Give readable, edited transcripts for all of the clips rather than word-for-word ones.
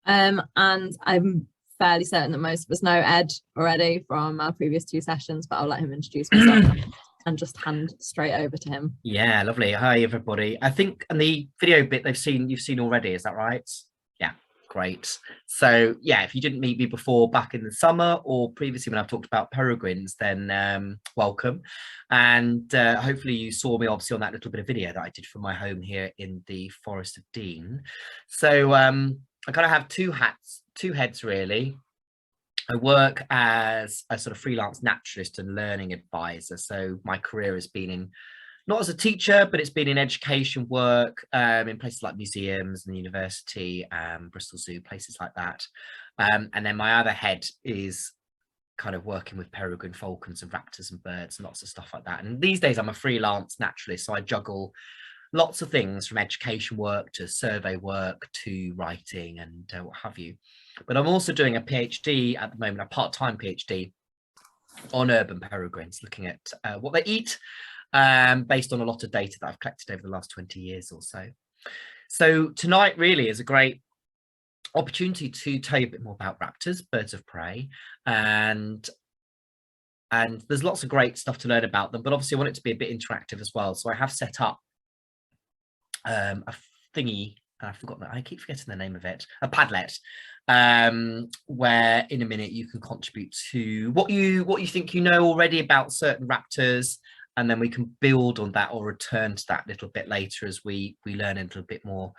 And I'm fairly certain that most of us know Ed already from our previous 2 sessions, but I'll let him introduce himself and just hand straight over to him. Yeah, lovely. Hi, everybody. I think in the video bit you've seen already, is that right? Yeah, great. So yeah, if you didn't meet me before back in the summer or previously when I've talked about peregrines, then welcome. And hopefully you saw me obviously on that little bit of video that I did from my home here in the Forest of Dean. So I kind of have 2 heads really. I work as a sort of freelance naturalist and learning advisor. So my career has been in, not as a teacher, but it's been in education work in places like museums and university, Bristol Zoo, places like that. And then my other head is kind of working with peregrine falcons and raptors and birds and lots of stuff like that. And these days I'm a freelance naturalist, so I juggle lots of things from education work to survey work to writing and what have you. But I'm also doing a PhD at the moment, a part-time PhD on urban peregrines, looking at what they eat based on a lot of data that I've collected over the last 20 years or so. So tonight really is a great opportunity to tell you a bit more about raptors, birds of prey, and there's lots of great stuff to learn about them, but obviously I want it to be a bit interactive as well. So I have set up a thingy, and I've forgotten that, I keep forgetting the name of it, a Padlet, where in a minute you can contribute to what you think you know already about certain raptors, and then we can build on that or return to that a little bit later as we learn a little bit more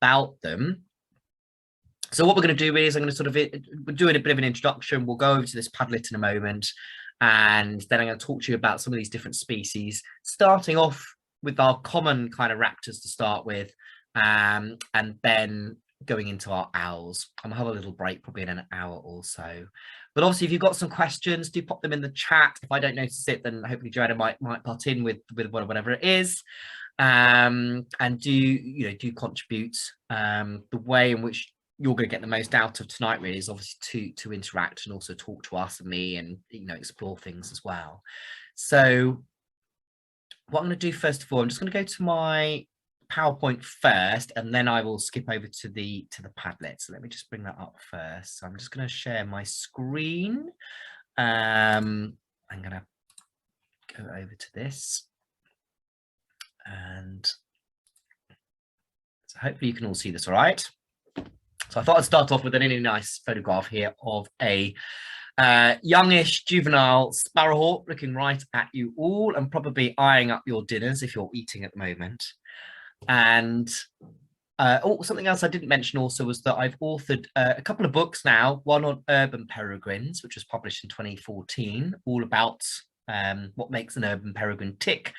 about them. So what we're going to do is I'm going to sort of we're doing a bit of an introduction. We'll go over to this Padlet in a moment, and then I'm going to talk to you about some of these different species, starting off with our common kind of raptors to start with, and then going into our owls. I'm gonna have a little break, probably in an hour or so. But obviously, if you've got some questions, do pop them in the chat. If I don't notice it, then hopefully Joanna might butt in with whatever it is. And do contribute. The way in which you're going to get the most out of tonight really is obviously to interact and also talk to us and me, and explore things as well. So what I'm going to do first of all, I'm just going to go to my PowerPoint first, and then I will skip over to the Padlet. So let me just bring that up first. So I'm just going to share my screen. I'm going to go over to this, and so hopefully you can all see this all right. So I thought I'd start off with a really nice photograph here of a youngish juvenile Sparrowhawk looking right at you all and probably eyeing up your dinners if you're eating at the moment. And something else I didn't mention also was that I've authored a couple of books now, one on urban peregrines, which was published in 2014, all about what makes an urban peregrine tick,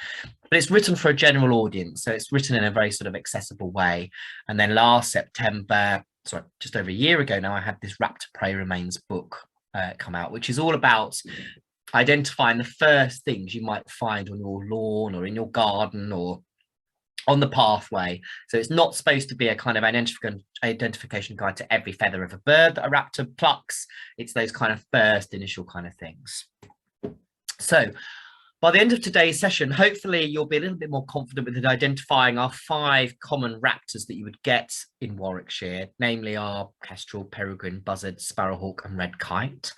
but it's written for a general audience, so it's written in a very sort of accessible way. And then last September, sorry, just over a year ago now, I had this Raptor Prey Remains book come out, which is all about identifying the first things you might find on your lawn or in your garden or on the pathway. So it's not supposed to be a kind of identification guide to every feather of a bird that a raptor plucks. It's those kind of first initial kind of things. So by the end of today's session, hopefully you'll be a little bit more confident with identifying our 5 common raptors that you would get in Warwickshire, namely our Kestrel, Peregrine, Buzzard, Sparrowhawk and Red Kite.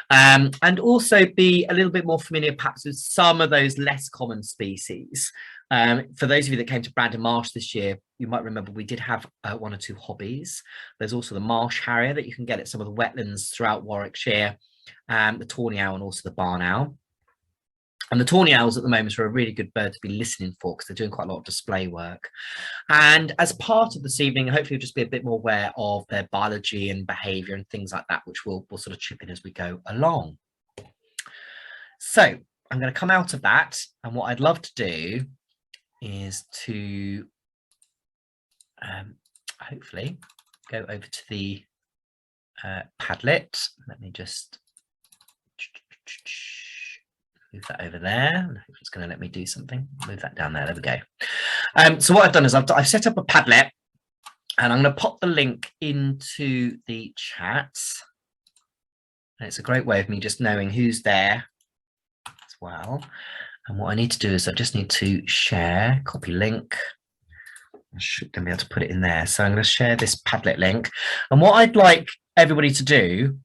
And also be a little bit more familiar perhaps with some of those less common species. For those of you that came to Brandon Marsh this year, you might remember we did have 1 or 2 hobbies. There's also the Marsh Harrier that you can get at some of the wetlands throughout Warwickshire, the Tawny Owl and also the Barn Owl. And the Tawny Owls at the moment are a really good bird to be listening for because they're doing quite a lot of display work. And as part of this evening, hopefully you'll just be a bit more aware of their biology and behaviour and things like that, which we'll sort of chip in as we go along. So I'm going to come out of that, and what I'd love to do is to hopefully go over to the Padlet. Let me just move that over there, and hope it's going to let me do something. Move that down there. There we go. So what I've done is I've set up a Padlet, and I'm going to pop the link into the chat. And it's a great way of me just knowing who's there as well. And what I need to do is I just need to share, copy link, I should then be able to put it in there. So I'm going to share this Padlet link. And what I'd like everybody to do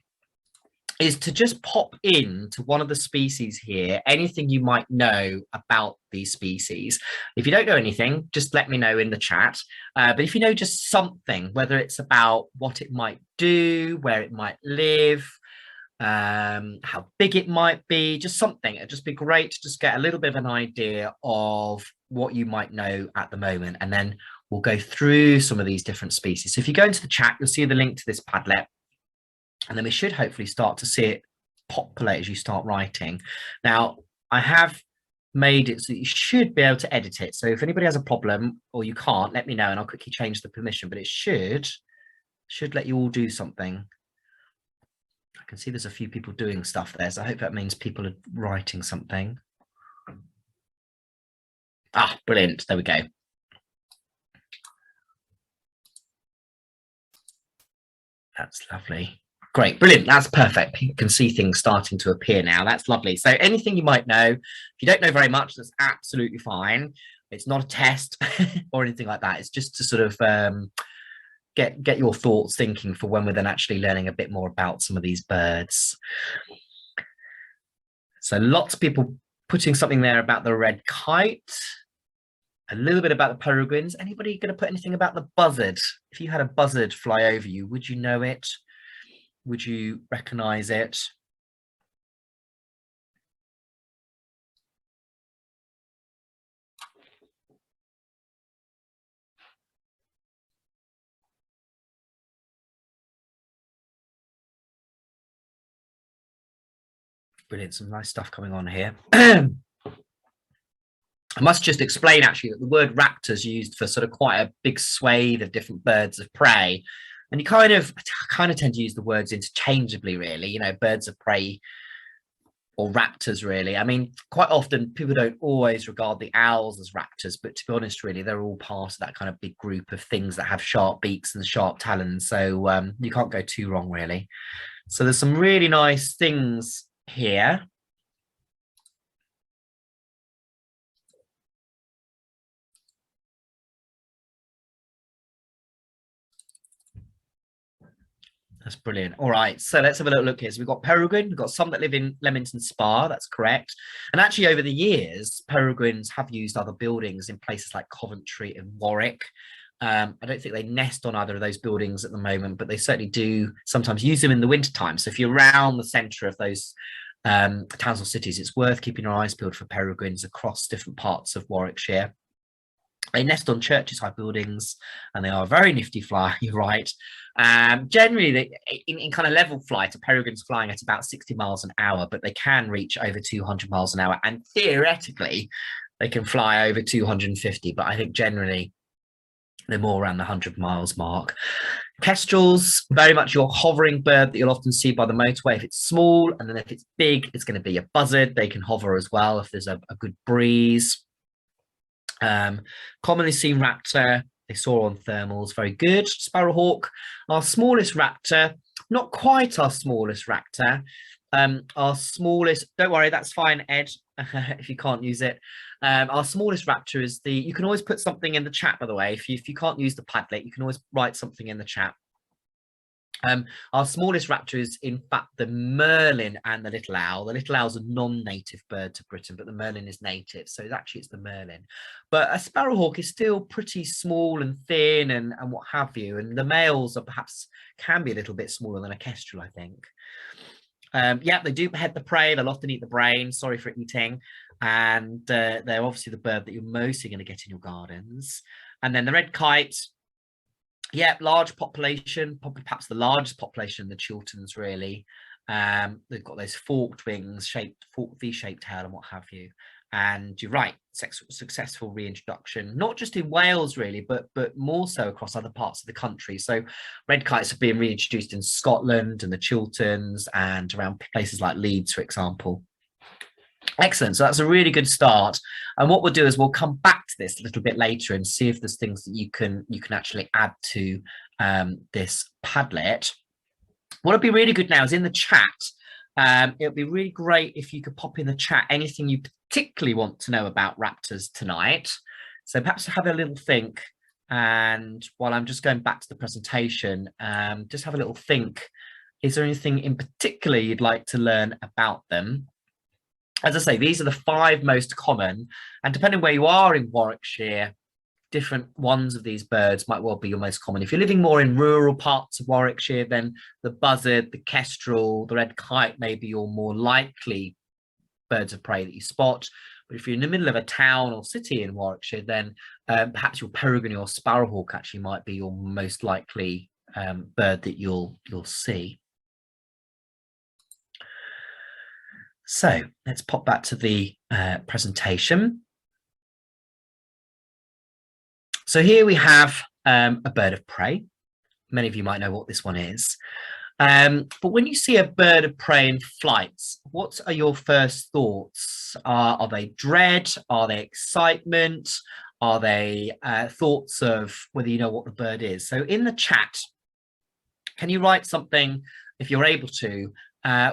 is to just pop into one of the species here, anything you might know about these species. If you don't know anything, just let me know in the chat. But if you know just something, whether it's about what it might do, where it might live, how big it might be, just something, it'd just be great to just get a little bit of an idea of what you might know at the moment. And then we'll go through some of these different species. So if you go into the chat, you'll see the link to this Padlet. And then we should hopefully start to see it populate as you start writing. Now, I have made it so you should be able to edit it. So if anybody has a problem or you can't, let me know and I'll quickly change the permission, but it should let you all do something. I can see there's a few people doing stuff there, so I hope that means people are writing something. Ah, brilliant. There we go. That's lovely. Great, brilliant. That's perfect. You can see things starting to appear now. That's lovely. So anything you might know, if you don't know very much, that's absolutely fine. It's not a test or anything like that. It's just to sort of get your thoughts thinking for when we're then actually learning a bit more about some of these birds. So lots of people putting something there about the red kite, a little bit about the peregrines. Anybody going to put anything about the buzzard? If you had a buzzard fly over you, would you know it? Would you recognize it? Brilliant, some nice stuff coming on here. I must just explain actually that the word raptor is used for sort of quite a big swathe of different birds of prey. And you kind of tend to use the words interchangeably, really, you know, birds of prey or raptors, really. I mean, quite often people don't always regard the owls as raptors, but to be honest, really, they're all part of that kind of big group of things that have sharp beaks and sharp talons. So you can't go too wrong, really. So there's some really nice things here. That's brilliant. All right, so let's have a little look here. So we've got peregrine, we've got some that live in Leamington Spa, that's correct. And actually over the years, peregrines have used other buildings in places like Coventry and Warwick. I don't think they nest on either of those buildings at the moment, but they certainly do sometimes use them in the wintertime. So if you're around the centre of those towns or cities, it's worth keeping your eyes peeled for peregrines across different parts of Warwickshire. They nest on churches, high buildings, and they are a very nifty fly, you're right. Generally, in kind of level flight, a peregrine's flying at about 60 miles an hour, but they can reach over 200 miles an hour. And theoretically, they can fly over 250, but I think generally they're more around the 100 miles mark. Kestrels, very much your hovering bird that you'll often see by the motorway. If it's small, and then if it's big, it's going to be a buzzard. They can hover as well if there's a good breeze. Commonly seen raptor, they soar on thermals, very good. Sparrowhawk, our smallest raptor, not quite our smallest raptor. Our smallest, don't worry, that's fine, Ed, if you can't use it. Our smallest raptor is the, you can always put something in the chat, by the way. If you can't use the Padlet, you can always write something in the chat. Our smallest raptor is in fact the merlin and the little owl. The little owl's a non-native bird to Britain, but the merlin is native, so it's the merlin. But a sparrowhawk is still pretty small and thin and what have you, and the males are perhaps can be a little bit smaller than a kestrel, I think. Yeah, they do behead the prey. They'll often eat the brain, sorry for eating, and they're obviously the bird that you're mostly going to get in your gardens. And then the red kite, yeah, large population, probably perhaps the largest population in the Chilterns, really. They've got those forked wings, forked V-shaped tail and what have you. And you're right, successful reintroduction, not just in Wales, really, but more so across other parts of the country. So red kites have been reintroduced in Scotland and the Chilterns and around places like Leeds, for example. Excellent. So that's a really good start. And what we'll do is we'll come back to this a little bit later and see if there's things that you can actually add to this Padlet. What'll be really good now is in the chat. It'll be really great if you could pop in the chat anything you particularly want to know about raptors tonight. So perhaps have a little think And while I'm just going back to the presentation, just have a little think. Is there anything in particular you'd like to learn about them? As I say, these are the 5 most common, and depending where you are in Warwickshire, different ones of these birds might well be your most common. If you're living more in rural parts of Warwickshire, then the buzzard, the kestrel, the red kite may be your more likely birds of prey that you spot. But if you're in the middle of a town or city in Warwickshire, then perhaps your peregrine or sparrowhawk actually might be your most likely bird that you'll see. So let's pop back to the presentation. So here we have a bird of prey. Many of you might know what this one is. But when you see a bird of prey in flight, what are your first thoughts? Are they dread? Are they excitement? Are they thoughts of whether you know what the bird is? So in the chat, can you write something, if you're able to,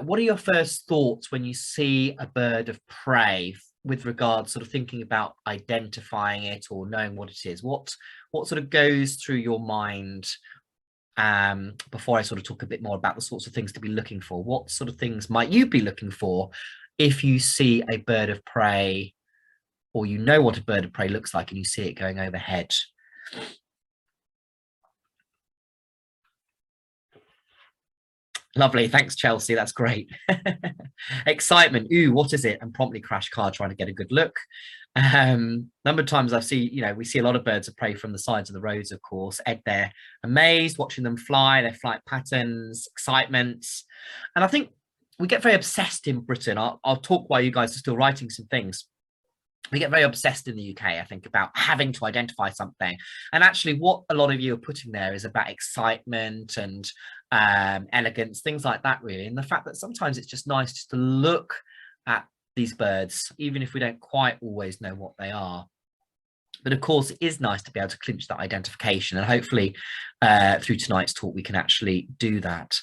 what are your first thoughts when you see a bird of prey with regards sort of thinking about identifying it or knowing what it is? What sort of goes through your mind before I sort of talk a bit more about the sorts of things to be looking for? What sort of things might you be looking for if you see a bird of prey, or you know what a bird of prey looks like and you see it going overhead? Lovely, thanks Chelsea, that's great. Excitement, ooh, what is it? And promptly crash car trying to get a good look. Number of times I've seen, we see a lot of birds of prey from the sides of the roads, of course. Ed, they're amazed watching them fly, their flight patterns, excitement. And I think we get very obsessed in Britain. I'll talk while you guys are still writing some things. We get very obsessed in the UK, I think, about having to identify something. And actually what a lot of you are putting there is about excitement and elegance, things like that, really. And the fact that sometimes it's just nice just to look at these birds, even if we don't quite always know what they are. But of course, it is nice to be able to clinch that identification. And hopefully through tonight's talk, we can actually do that.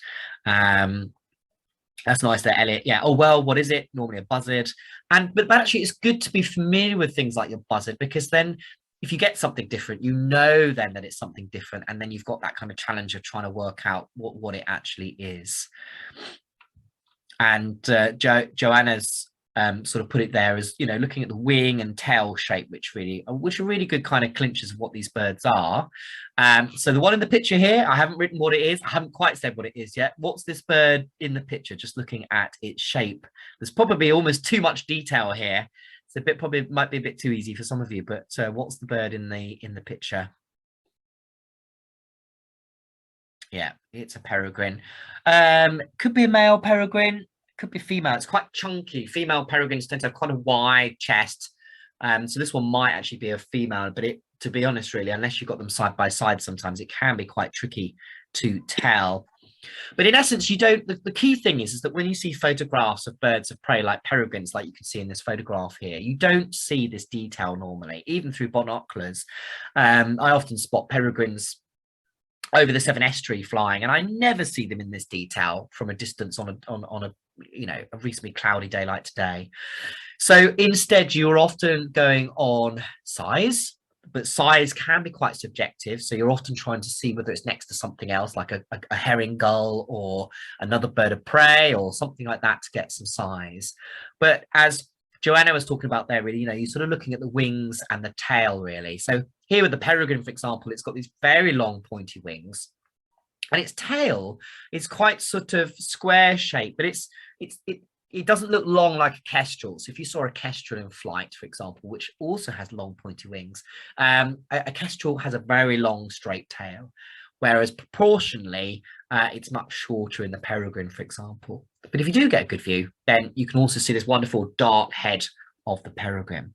That's nice there, Elliot. Yeah. Oh, well, what is it? Normally a buzzard. But actually, it's good to be familiar with things like your buzzard, because then if you get something different, you know then that it's something different. And then you've got that kind of challenge of trying to work out what it actually is. And Joanna's sort of put it there as, looking at the wing and tail shape, which are really good kind of clinches of what these birds are. So the one in the picture here, I haven't written what it is. I haven't quite said what it is yet. What's this bird in the picture? Just looking at its shape, there's probably almost too much detail here. It's probably might be a bit too easy for some of you, but what's the bird in the picture? Yeah, it's a peregrine. Could be a male peregrine, could be female. It's quite chunky. Female peregrines tend to have quite a wide chest. So this one might actually be a female, but to be honest, really, unless you've got them side by side, sometimes it can be quite tricky to tell. But in essence, the key thing is that when you see photographs of birds of prey like peregrines, like you can see in this photograph here, you don't see this detail normally, even through binoculars. I often spot peregrines over the Severn Estuary flying, and I never see them in this detail from a distance on a reasonably cloudy day like today. So instead, you're often going on size, but size can be quite subjective. So you're often trying to see whether it's next to something else, like a herring gull or another bird of prey or something like that, to get some size. But as Joanna was talking about there, really, you're sort of looking at the wings and the tail, really. So here with the peregrine, for example, it's got these very long pointy wings, and its tail is quite sort of square shaped, but it doesn't look long like a kestrel. So if you saw a kestrel in flight, for example, which also has long pointy wings, a kestrel has a very long straight tail, whereas proportionally it's much shorter in the peregrine, for example. But if you do get a good view, then you can also see this wonderful dark head of the peregrine.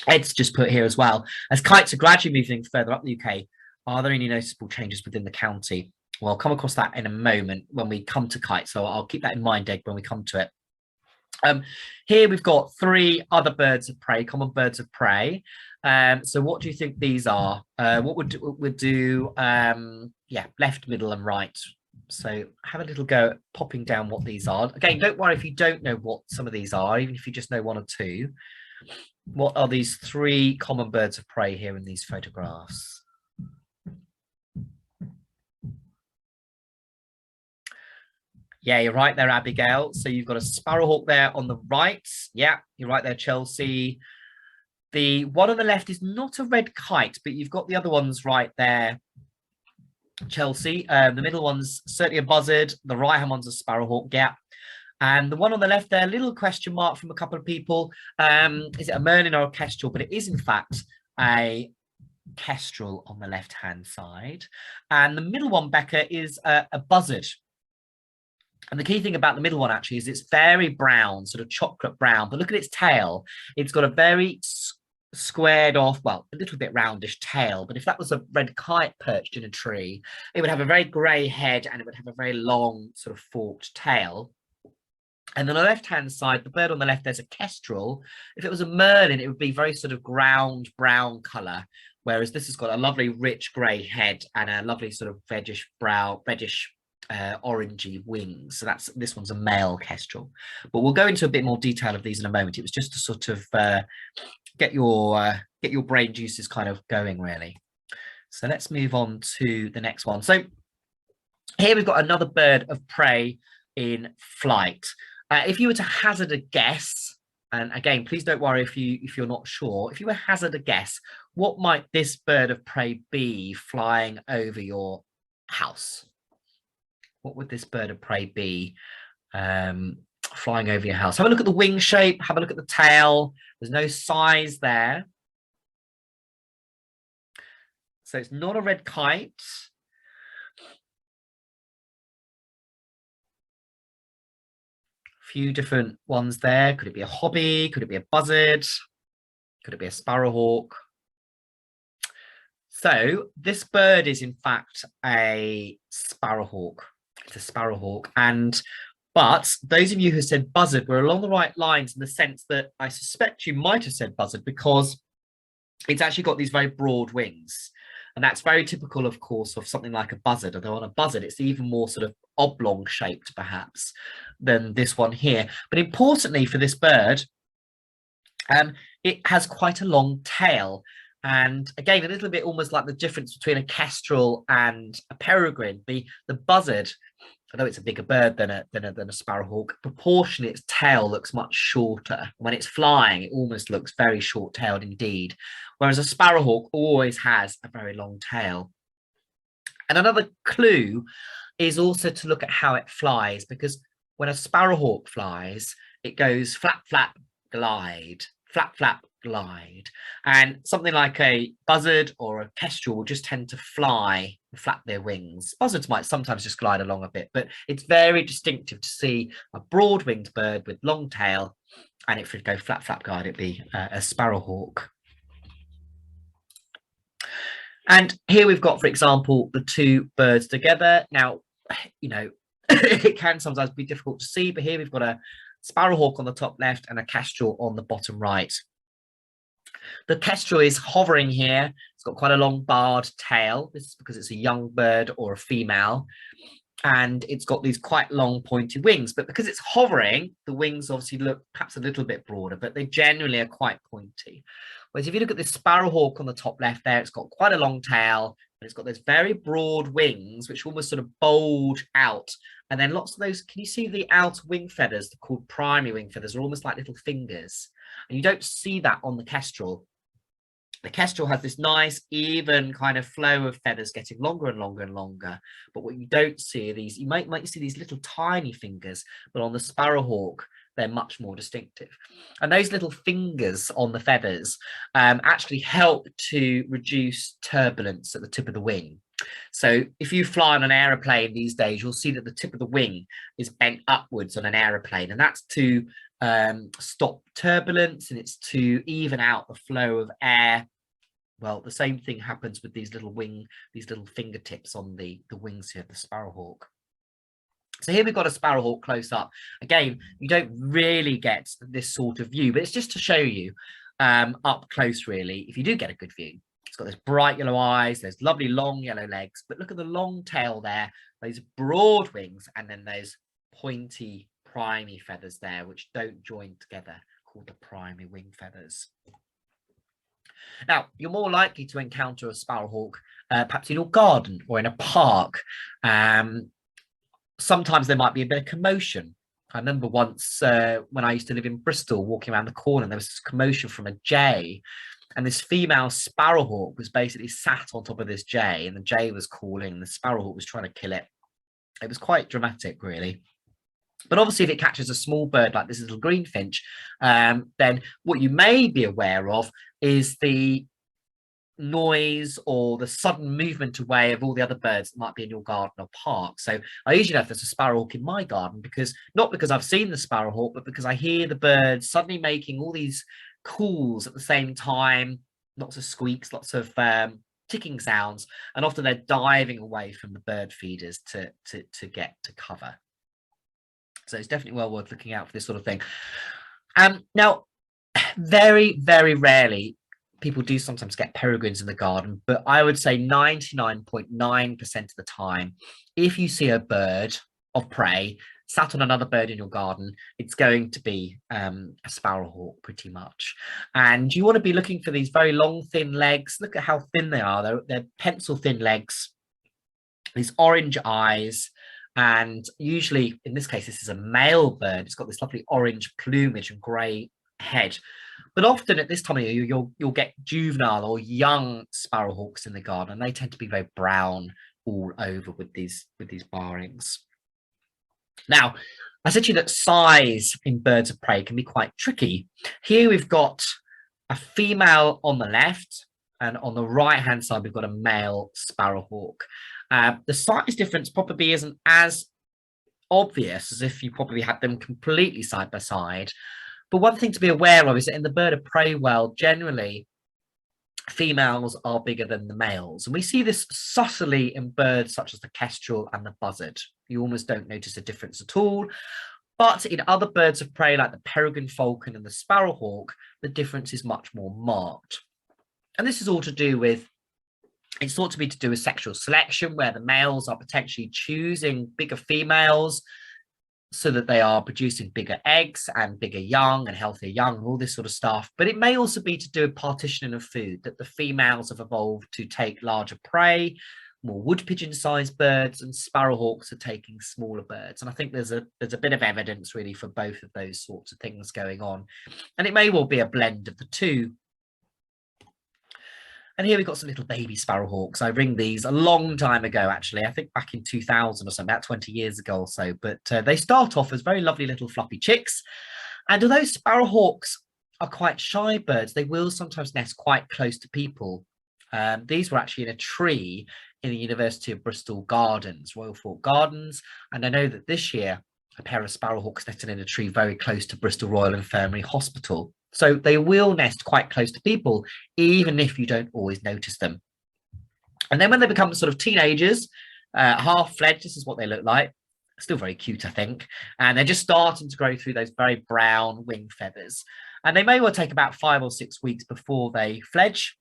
Ed's just put here as well, as kites are gradually moving further up the UK, are there any noticeable changes within the county? Well, I'll come across that in a moment when we come to kites, so I'll keep that in mind, Ed, when we come to it. Here we've got 3 other birds of prey, common birds of prey. So what do you think these are? What would do left, middle and right. So have a little go at popping down what these are. Again, don't worry if you don't know what some of these are, even if you just know 1 or 2. What are these three common birds of prey here in these photographs? Yeah, you're right there, Abigail. So you've got a sparrowhawk there on the right. Yeah, you're right there, Chelsea. The one on the left is not a red kite, but you've got the other ones right there, Chelsea. The middle one's certainly a buzzard. The right-hand one's a sparrowhawk, yeah. And the one on the left there, little question mark from a couple of people. Is it a merlin or a kestrel? But it is, in fact, a kestrel on the left-hand side. And the middle one, Becca, is a buzzard. And the key thing about the middle one actually is it's very brown, sort of chocolate brown, but look at its tail. It's got a very squared off, well, a little bit roundish tail, but if that was a red kite perched in a tree, it would have a very grey head and it would have a very long sort of forked tail. And then on the left-hand side, the bird on the left, there's a kestrel. If it was a merlin, it would be very sort of ground brown colour, whereas this has got a lovely rich grey head and a lovely sort of reddish orangey wings. So this one's a male kestrel, but we'll go into a bit more detail of these in a moment. It was just to sort of get your brain juices kind of going, really. So let's move on to the next one. So here we've got another bird of prey in flight. If you were to hazard a guess, and again, please don't worry if you're not sure, if you were to hazard a guess, what might this bird of prey be flying over your house? What would this bird of prey be flying over your house? Have a look at the wing shape, have a look at the tail. There's no size there. So it's not a red kite. A few different ones there. Could it be a hobby? Could it be a buzzard? Could it be a sparrowhawk? So this bird is in fact a sparrowhawk. It's a sparrowhawk, but those of you who said buzzard were along the right lines in the sense that I suspect you might have said buzzard because it's actually got these very broad wings, and that's very typical, of course, of something like a buzzard. Although on a buzzard, it's even more sort of oblong shaped, perhaps, than this one here. But importantly for this bird, it has quite a long tail. And again, a little bit almost like the difference between a kestrel and a peregrine. The buzzard, although it's a bigger bird than a sparrowhawk, proportionally its tail looks much shorter. When it's flying, it almost looks very short-tailed indeed. Whereas a sparrowhawk always has a very long tail. And another clue is also to look at how it flies, because when a sparrowhawk flies, it goes flap, flap, glide, flap, flap, glide. And something like a buzzard or a kestrel will just tend to fly and flap their wings. Buzzards might sometimes just glide along a bit, but it's very distinctive to see a broad-winged bird with long tail, and if it go flap, flap, glide, it'd be a sparrowhawk. And here we've got, for example, the two birds together. Now, you know, it can sometimes be difficult to see, but here we've got a sparrowhawk on the top left and a kestrel on the bottom right. The kestrel is hovering here. It's got quite a long barred tail. This is because it's a young bird or a female. And it's got these quite long pointy wings. But because it's hovering, the wings obviously look perhaps a little bit broader, but they generally are quite pointy. Whereas if you look at this sparrowhawk on the top left there, it's got quite a long tail, and it's got those very broad wings, which almost sort of bulge out. And then lots of those, can you see the outer wing feathers? They're called primary wing feathers, are almost like little fingers. And you don't see that on the kestrel. The kestrel has this nice, even kind of flow of feathers getting longer and longer and longer. But what you don't see are these, you might see these little tiny fingers, but on the sparrowhawk, they're much more distinctive. And those little fingers on the feathers actually help to reduce turbulence at the tip of the wing. So if you fly on an aeroplane these days, you'll see that the tip of the wing is bent upwards on an aeroplane, and that's to stop turbulence, and it's to even out the flow of air. Well, the same thing happens with these little fingertips on the wings here of the sparrowhawk. So here we've got a sparrowhawk close up. Again, you don't really get this sort of view, but it's just to show you up close, really, if you do get a good view. It's got those bright yellow eyes, those lovely long yellow legs, but look at the long tail there, those broad wings, and then those pointy primary feathers there, which don't join together, called the primary wing feathers. Now, you're more likely to encounter a sparrowhawk perhaps in your garden or in a park. Sometimes there might be a bit of commotion. I remember once when I used to live in Bristol, walking around the corner, there was this commotion from a jay, and this female sparrowhawk was basically sat on top of this jay, and the jay was calling, and the sparrowhawk was trying to kill it. It was quite dramatic, really. But obviously, if it catches a small bird like this little greenfinch, then what you may be aware of is the noise or the sudden movement away of all the other birds that might be in your garden or park. So I usually know if there's a sparrowhawk in my garden, because not because I've seen the sparrowhawk, but because I hear the birds suddenly making all these calls at the same time, lots of squeaks, lots of ticking sounds, and often they're diving away from the bird feeders to get to cover. So it's definitely well worth looking out for this sort of thing. Now, very, very rarely, people do sometimes get peregrines in the garden, but I would say 99.9% of the time, if you see a bird of prey sat on another bird in your garden, it's going to be a sparrowhawk pretty much. And you want to be looking for these very long, thin legs. Look at how thin they are. They're pencil thin legs, these orange eyes. And usually, in this case, this is a male bird. It's got this lovely orange plumage and grey head. But often at this time of year, you'll get juvenile or young sparrowhawks in the garden, and they tend to be very brown all over with these barrings. Now, I said to you that size in birds of prey can be quite tricky. Here we've got a female on the left, and on the right-hand side, we've got a male sparrowhawk. The size difference probably isn't as obvious as if you probably had them completely side by side. But one thing to be aware of is that in the bird of prey world, generally, females are bigger than the males. And we see this subtly in birds such as the kestrel and the buzzard. You almost don't notice a difference at all. But in other birds of prey, like the peregrine falcon and the sparrowhawk, the difference is much more marked. And this is all to do with, it's thought to be to do with sexual selection, where the males are potentially choosing bigger females so that they are producing bigger eggs and bigger young and healthier young, and all this sort of stuff. But it may also be to do with partitioning of food, that the females have evolved to take larger prey, more wood pigeon sized birds, and sparrowhawks are taking smaller birds. And I think there's a bit of evidence really for both of those sorts of things going on. And it may well be a blend of the two. And here we've got some little baby sparrowhawks. I ringed these a long time ago, actually. I think back in 2000 or so, about 20 years ago or so. But they start off as very lovely little fluffy chicks. And although sparrowhawks are quite shy birds, they will sometimes nest quite close to people. These were actually in a tree in the University of Bristol Gardens, Royal Fort Gardens. And I know that this year, a pair of sparrowhawks nested in a tree very close to Bristol Royal Infirmary Hospital. So they will nest quite close to people, even if you don't always notice them. And then when they become sort of teenagers, half-fledged, this is what they look like. Still very cute, I think. And they're just starting to grow through those very brown wing feathers. And they may well take about 5 or 6 weeks before they fledge.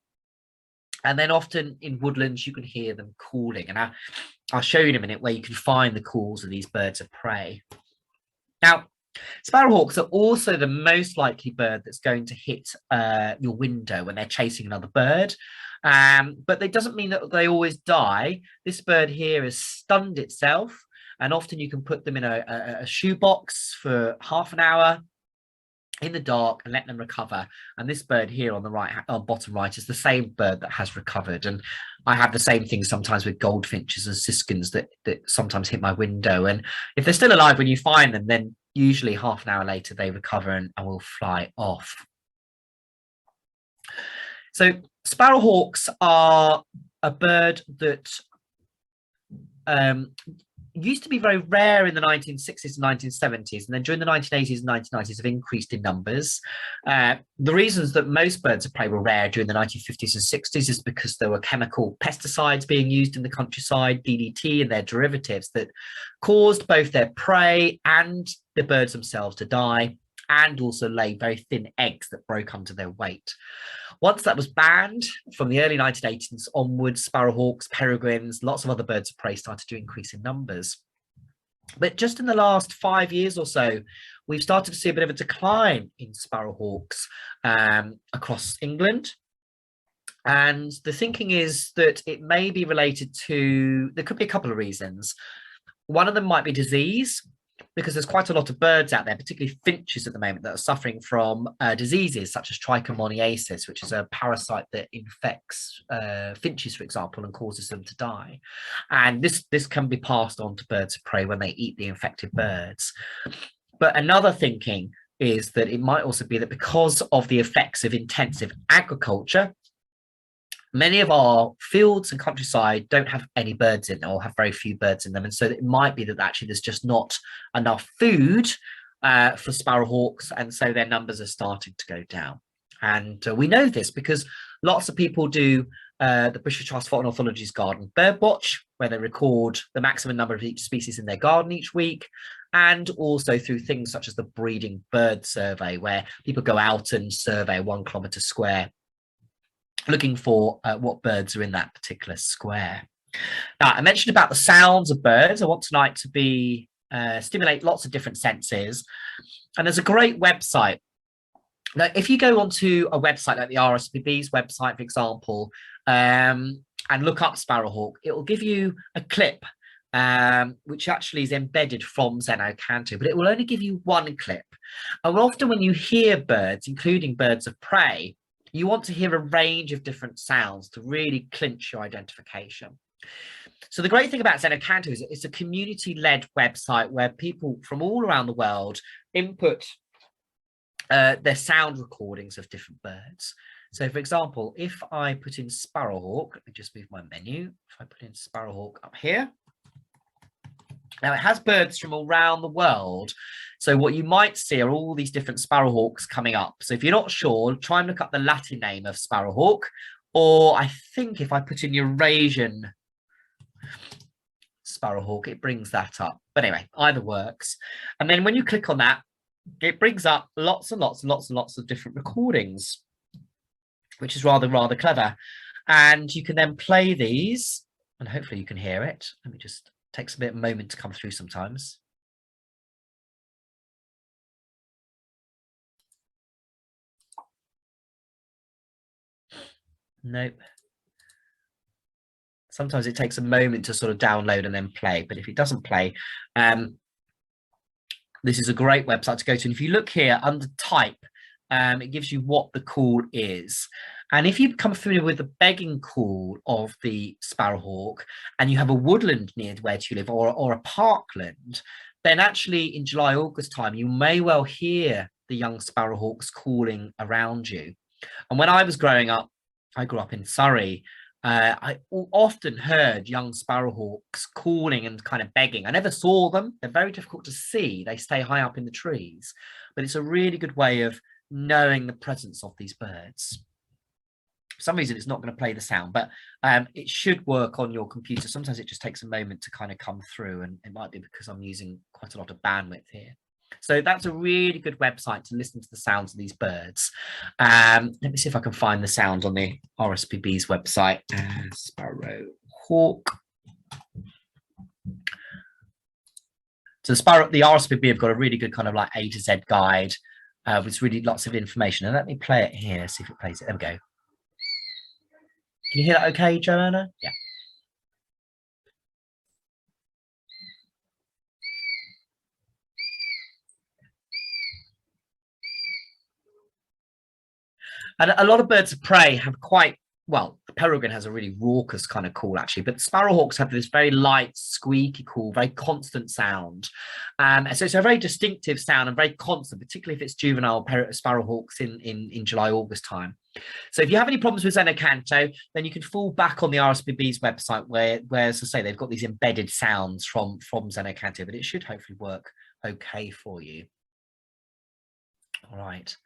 And then often in woodlands, you can hear them calling. And I'll show you in a minute where you can find the calls of these birds of prey. Now, sparrowhawks are also the most likely bird that's going to hit your window when they're chasing another bird. But it doesn't mean that they always die. This bird here has stunned itself, and often you can put them in a shoebox for half an hour in the dark and let them recover. And this bird here on the right, bottom right, is the same bird that has recovered. And I have the same thing sometimes with goldfinches and siskins that sometimes hit my window. And if they're still alive when you find them, then usually half an hour later they recover and will fly off. So sparrowhawks are a bird that used to be very rare in the 1960s and 1970s, and then during the 1980s and 1990s have increased in numbers. The reasons that most birds of prey were rare during the 1950s and 60s is because there were chemical pesticides being used in the countryside, DDT and their derivatives, that caused both their prey and the birds themselves to die, and also lay very thin eggs that broke under their weight. Once that was banned, from the early 1980s onwards, sparrowhawks, peregrines, lots of other birds of prey started to increase in numbers. But just in the last 5 years or so, we've started to see a bit of a decline in Sparrowhawks across England. And the thinking is that it may be related to, there could be a couple of reasons. One of them might be disease, because there's quite a lot of birds out there, particularly finches at the moment, that are suffering from diseases such as trichomoniasis, which is a parasite that infects finches, for example, and causes them to die. And this can be passed on to birds of prey when they eat the infected birds. But another thinking is that it might also be that because of the effects of intensive agriculture, many of our fields and countryside don't have any birds in them, or have very few birds in them. And so it might be that actually there's just not enough food for sparrowhawks, and so their numbers are starting to go down. And we know this because lots of people do the British Metropolitan Authority's Garden Bird Watch, where they record the maximum number of each species in their garden each week, and also through things such as the Breeding Bird Survey, where people go out and survey 1 kilometre square, looking for what birds are in that particular square. Now, I mentioned about the sounds of birds. I want tonight to be stimulate lots of different senses. And there's a great website. Now, if you go onto a website like the RSPB's website, for example, and look up Sparrowhawk, it will give you a clip, which actually is embedded from Zeno Canto, but it will only give you one clip. And often when you hear birds, including birds of prey, you want to hear a range of different sounds to really clinch your identification. So the great thing about Zeno Canto is it's a community-led website where people from all around the world input their sound recordings of different birds. So for example, if I put in Sparrowhawk, let me just move my menu. If I put in Sparrowhawk up here, now it has birds from all around the world. So what you might see are all these different sparrowhawks coming up. So if you're not sure, try and look up the Latin name of sparrowhawk, or I think if I put in Eurasian sparrowhawk, it brings that up. But anyway, either works. And then when you click on that, it brings up lots and lots and lots and lots of different recordings, which is rather clever. And you can then play these, and hopefully you can hear it. Let me just, takes a bit of a moment to come through sometimes. Nope. Sometimes it takes a moment to sort of download and then play, but if it doesn't play, this is a great website to go to. And if you look here under type, it gives you what the call is. And if you become familiar with the begging call of the sparrowhawk, and you have a woodland near where you live, or a parkland, then actually in July, August time, you may well hear the young sparrowhawks calling around you. And when I was growing up, I grew up in Surrey, I often heard young sparrowhawks calling and kind of begging. I never saw them. They're very difficult to see. They stay high up in the trees, but it's a really good way of knowing the presence of these birds. For some reason, it's not going to play the sound, but it should work on your computer. Sometimes it just takes a moment to kind of come through, and it might be because I'm using quite a lot of bandwidth here. So that's a really good website to listen to the sounds of these birds. Let me see if I can find the sound on the RSPB's website. Sparrowhawk. So the RSPB have got a really good kind of like A to Z guide with really lots of information. And let me play it here, see if it plays it. There we go. Can you hear that okay, Joanna? Yeah. And a lot of birds of prey have quite, well, the peregrine has a really raucous kind of call actually, but sparrowhawks have this very light, squeaky call, very constant sound. And so it's a very distinctive sound and very constant, particularly if it's juvenile sparrowhawks in July, August time. So if you have any problems with Zeno Canto, then you can fall back on the RSPB's website where, as I say, they've got these embedded sounds from Zeno Canto, but it should hopefully work okay for you. All right.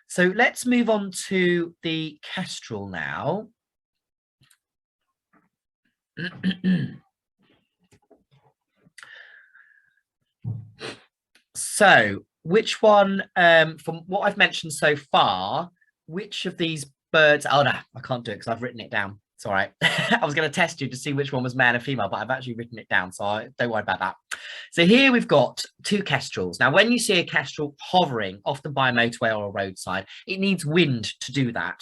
So let's move on to the kestrel now. So which one, from what I've mentioned so far, which of these birds, oh no, I can't do it because I've written it down. It's all right. I was going to test you to see which one was male and female, but I've actually written it down, so don't worry about that. So here we've got 2 kestrels. Now, when you see a kestrel hovering, often by a motorway or a roadside, it needs wind to do that.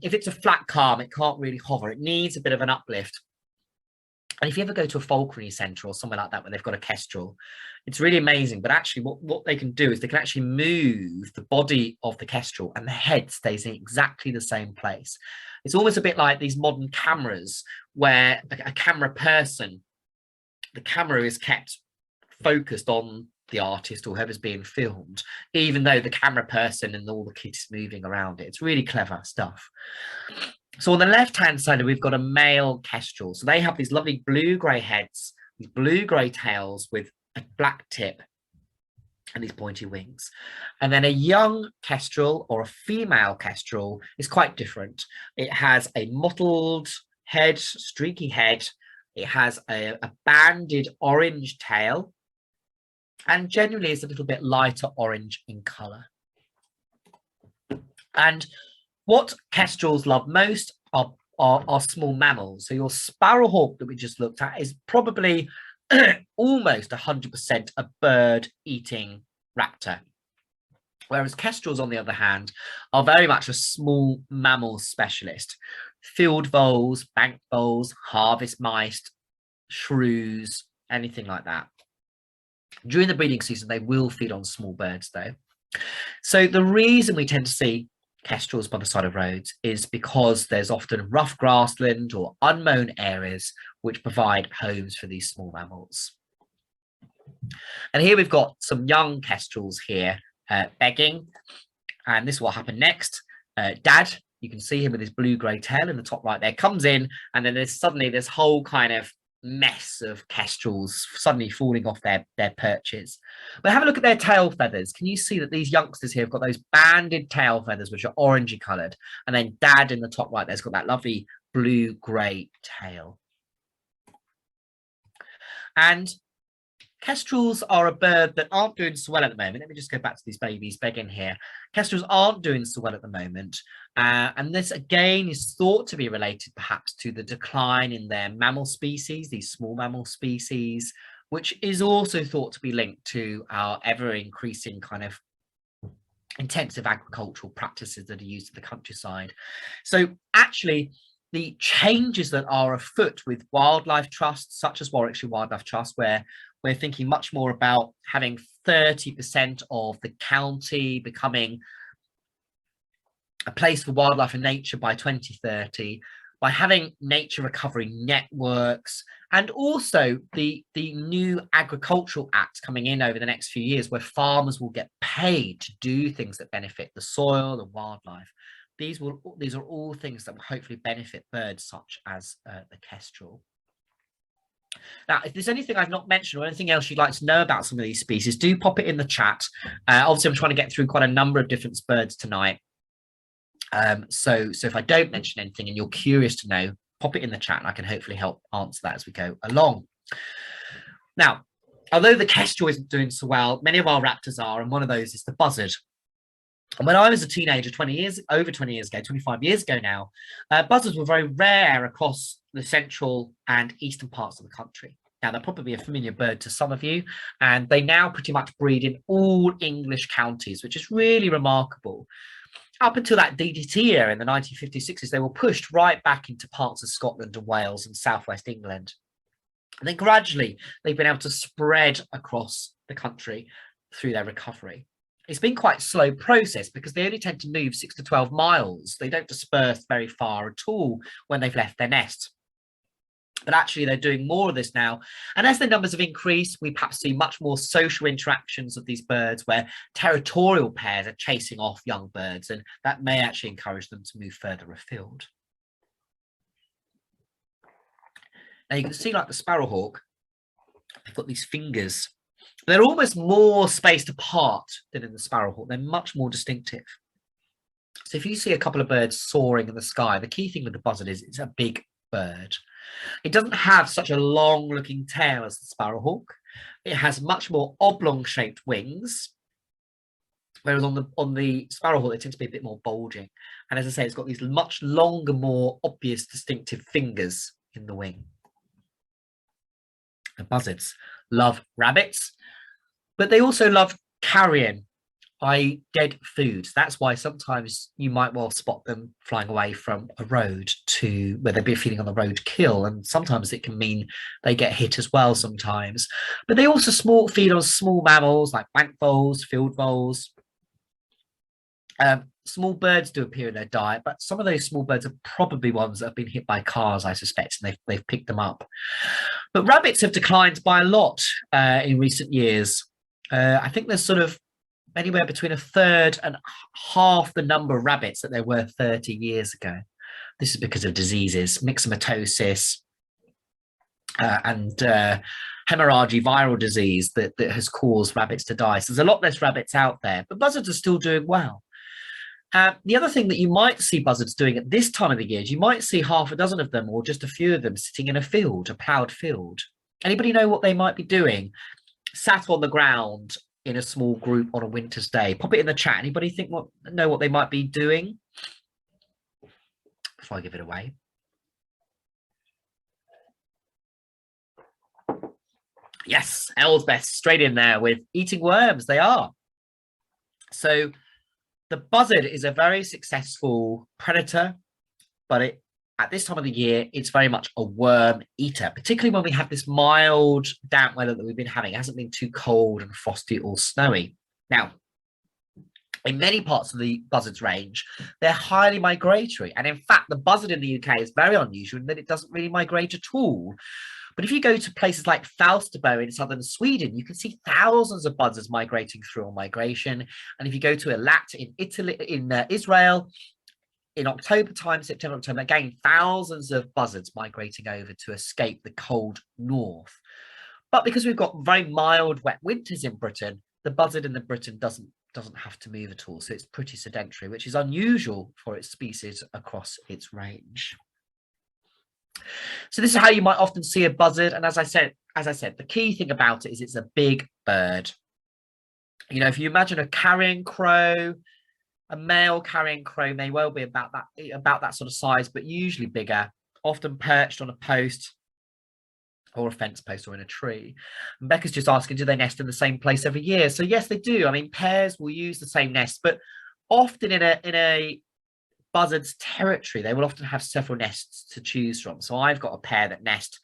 If it's a flat calm, it can't really hover. It needs a bit of an uplift. And if you ever go to a falconry centre or somewhere like that where they've got a kestrel, it's really amazing. But actually what they can do is they can actually move the body of the kestrel and the head stays in exactly the same place. It's almost a bit like these modern cameras where a camera person, the camera is kept focused on the artist or whoever's being filmed, even though the camera person and all the kit is moving around it. It's really clever stuff. So on the left-hand side, we've got a male kestrel. So they have these lovely blue-grey heads, these blue-grey tails with a black tip and these pointy wings. And then a young kestrel or a female kestrel is quite different. It has a mottled head, streaky head. It has a banded orange tail, and generally is a little bit lighter orange in colour. And what kestrels love most are small mammals. So your sparrowhawk that we just looked at is probably almost 100% a bird-eating raptor. Whereas kestrels, on the other hand, are very much a small mammal specialist. Field voles, bank voles, harvest mice, shrews, anything like that. During the breeding season, they will feed on small birds, though. So the reason we tend to see kestrels by the side of roads is because there's often rough grassland or unmown areas which provide homes for these small mammals. And here we've got some young kestrels here begging, and this is what happened next. Dad, you can see him with his blue-grey tail in the top right there, comes in, and then there's suddenly this whole kind of mess of kestrels suddenly falling off their perches. But have a look at their tail feathers. Can you see that these youngsters here have got those banded tail feathers which are orangey coloured, and then Dad in the top right there's got that lovely blue-grey tail. And kestrels are a bird that aren't doing so well at the moment. Let me just go back to these babies begging here. Kestrels aren't doing so well at the moment. And this, again, is thought to be related perhaps to the decline in their mammal species, these small mammal species, which is also thought to be linked to our ever-increasing kind of intensive agricultural practices that are used in the countryside. So actually, the changes that are afoot with wildlife trusts, such as Warwickshire Wildlife Trust, where we're thinking much more about having 30% of the county becoming a place for wildlife and nature by 2030, by having nature recovery networks, and also the new agricultural act coming in over the next few years, where farmers will get paid to do things that benefit the soil and wildlife. These are all things that will hopefully benefit birds such as the kestrel. Now, if there's anything I've not mentioned or anything else you'd like to know about some of these species, do pop it in the chat. Obviously, I'm trying to get through quite a number of different birds tonight. So if I don't mention anything and you're curious to know, pop it in the chat and I can hopefully help answer that as we go along. Now, although the kestrel isn't doing so well, many of our raptors are, and one of those is the buzzard. And when I was a teenager, 25 years ago now, buzzards were very rare across the central and eastern parts of the country. Now, they're probably a familiar bird to some of you, and they now pretty much breed in all English counties, which is really remarkable. Up until that DDT era in the 1950s, 60s, they were pushed right back into parts of Scotland and Wales and southwest England. And then gradually, they've been able to spread across the country through their recovery. It's been quite a slow process because they only tend to move 6 to 12 miles. They don't disperse very far at all when they've left their nest. But actually, they're doing more of this now. And as their numbers have increased, we perhaps see much more social interactions of these birds where territorial pairs are chasing off young birds, and that may actually encourage them to move further afield. Now, you can see, like the Sparrowhawk, they've got these fingers. They're almost more spaced apart than in the Sparrowhawk. They're much more distinctive. So if you see a couple of birds soaring in the sky, the key thing with the buzzard is it's a big bird. It doesn't have such a long looking tail as the Sparrowhawk. It has much more oblong shaped wings, whereas on the Sparrowhawk they tend to be a bit more bulging. And as I say, it's got these much longer, more obvious, distinctive fingers in the wing. The buzzards love rabbits, but they also love carrion, i.e. dead food. That's why sometimes you might well spot them flying away from a road to where they'd be feeding on the road kill, and sometimes it can mean they get hit as well sometimes. But they also feed on small mammals like bank voles, field voles. Small birds do appear in their diet, but some of those small birds are probably ones that have been hit by cars, I suspect, and they've picked them up. But rabbits have declined by a lot in recent years. I think there's sort of anywhere between a third and half the number of rabbits that there were 30 years ago. This is because of diseases, myxomatosis, and hemorrhagic viral disease that has caused rabbits to die. So there's a lot less rabbits out there, but buzzards are still doing well. The other thing that you might see buzzards doing at this time of the year is you might see half a dozen of them or just a few of them sitting in a field, a ploughed field. Anybody know what they might be doing? Sat on the ground in a small group on a winter's day. Pop it in the chat. Anybody know what they might be doing? Before I give it away. Yes, Elsbeth straight in there with eating worms. They are. So the buzzard is a very successful predator, but at this time of the year, it's very much a worm eater, particularly when we have this mild, damp weather that we've been having. It hasn't been too cold and frosty or snowy. Now, in many parts of the buzzard's range, they're highly migratory. And in fact, the buzzard in the UK is very unusual in that it doesn't really migrate at all. But if you go to places like Falsterbo in southern Sweden, you can see thousands of buzzards migrating through on migration. And if you go to Eilat in Italy, in Israel, in October time, September, October, again, thousands of buzzards migrating over to escape the cold north. But because we've got very mild, wet winters in Britain, the buzzard in Britain doesn't have to move at all. So it's pretty sedentary, which is unusual for its species across its range. So this is how you might often see a buzzard. And as I said, the key thing about it is it's a big bird. You know, if you imagine a carrion crow, a male carrion crow may well be about that sort of size, but usually bigger, often perched on a post or a fence post or in a tree. And Becca's just asking, do they nest in the same place every year? So yes, they do. I mean, pairs will use the same nest, but often in a buzzard's territory, they will often have several nests to choose from. So I've got a pair that nest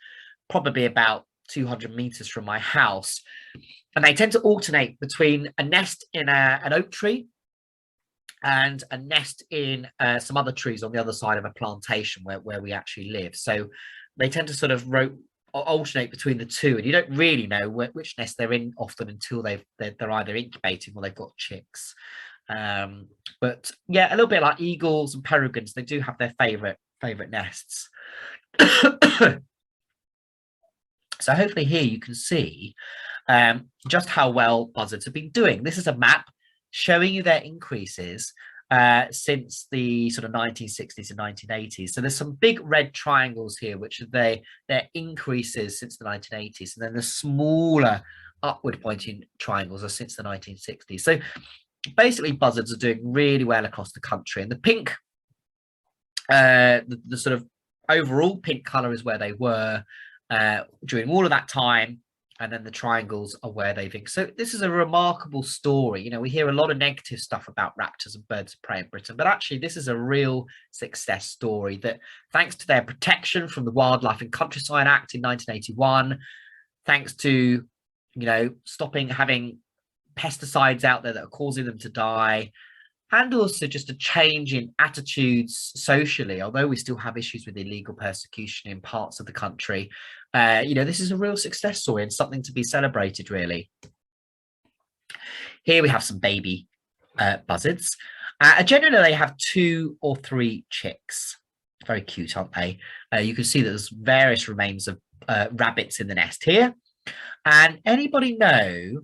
probably about 200 meters from my house, and they tend to alternate between a nest in an oak tree and a nest in some other trees on the other side of a plantation where we actually live. So they tend to sort of alternate between the two, and you don't really know which nest they're in often until they're either incubating or they've got chicks. But yeah, a little bit like eagles and peregrines, they do have their favorite nests. So hopefully here you can see just how well buzzards have been doing. This is a map showing you their increases since the sort of 1960s and 1980s. So there's some big red triangles here, which are their increases since the 1980s, and then the smaller upward pointing triangles are since the 1960s. So basically buzzards are doing really well across the country, and the pink, the sort of overall pink color is where they were during all of that time, and then the triangles are where they've been. So this is a remarkable story. You know, we hear a lot of negative stuff about raptors and birds of prey in Britain, but actually this is a real success story that, thanks to their protection from the Wildlife and Countryside Act in 1981, thanks to, you know, stopping having pesticides out there that are causing them to die, and also just a change in attitudes socially, although we still have issues with illegal persecution in parts of the country. You know, this is a real success story and something to be celebrated, really. Here we have some baby buzzards. Generally, they have 2 or 3 chicks. Very cute, aren't they? You can see that there's various remains of rabbits in the nest here. And anybody know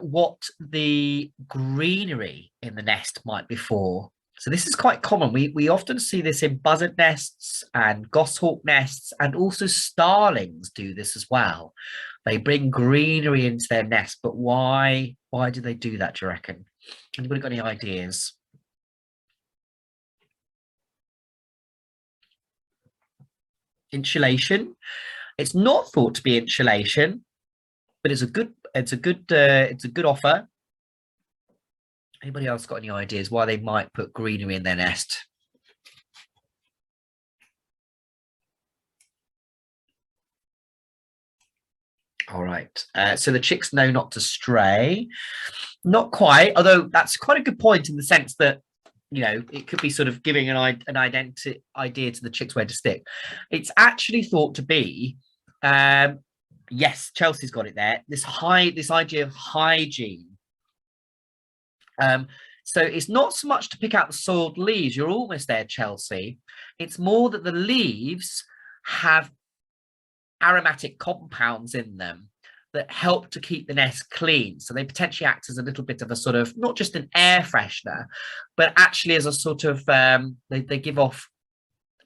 what the greenery in the nest might be for? So this is quite common. We often see this in buzzard nests and goshawk nests, and also starlings do this as well. They bring greenery into their nest, but why do they do that, do you reckon? Anybody got any ideas? insulation. It's not thought to be insulation, but it's a good offer. Anybody else got any ideas why they might put greenery in their nest? All right, so the chicks know not to stray. Not quite, although that's quite a good point in the sense that, you know, it could be sort of giving an idea to the chicks where to stick. It's actually thought to be, yes, Chelsea's got it there, this idea of hygiene. So it's not so much to pick out the soiled leaves, you're almost there, Chelsea. It's more that the leaves have aromatic compounds in them that help to keep the nest clean. So they potentially act as a little bit of a sort of, not just an air freshener, but actually as a sort of, they give off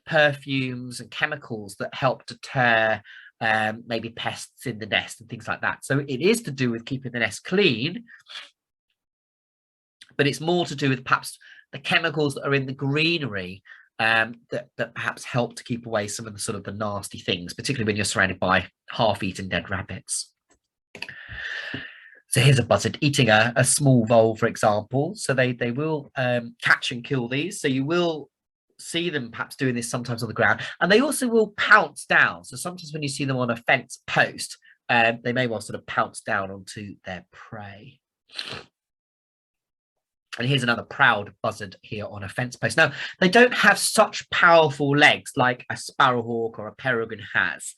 perfumes and chemicals that help deter maybe pests in the nest and things like that. So it is to do with keeping the nest clean, but it's more to do with perhaps the chemicals that are in the greenery that perhaps help to keep away some of the sort of the nasty things, particularly when you're surrounded by half-eaten dead rabbits. So here's a buzzard eating a small vole, for example. So they will catch and kill these. So you will see them perhaps doing this sometimes on the ground, and they also will pounce down. So sometimes when you see them on a fence post, they may well sort of pounce down onto their prey. And here's another proud buzzard here on a fence post. Now, they don't have such powerful legs like a sparrowhawk or a peregrine has.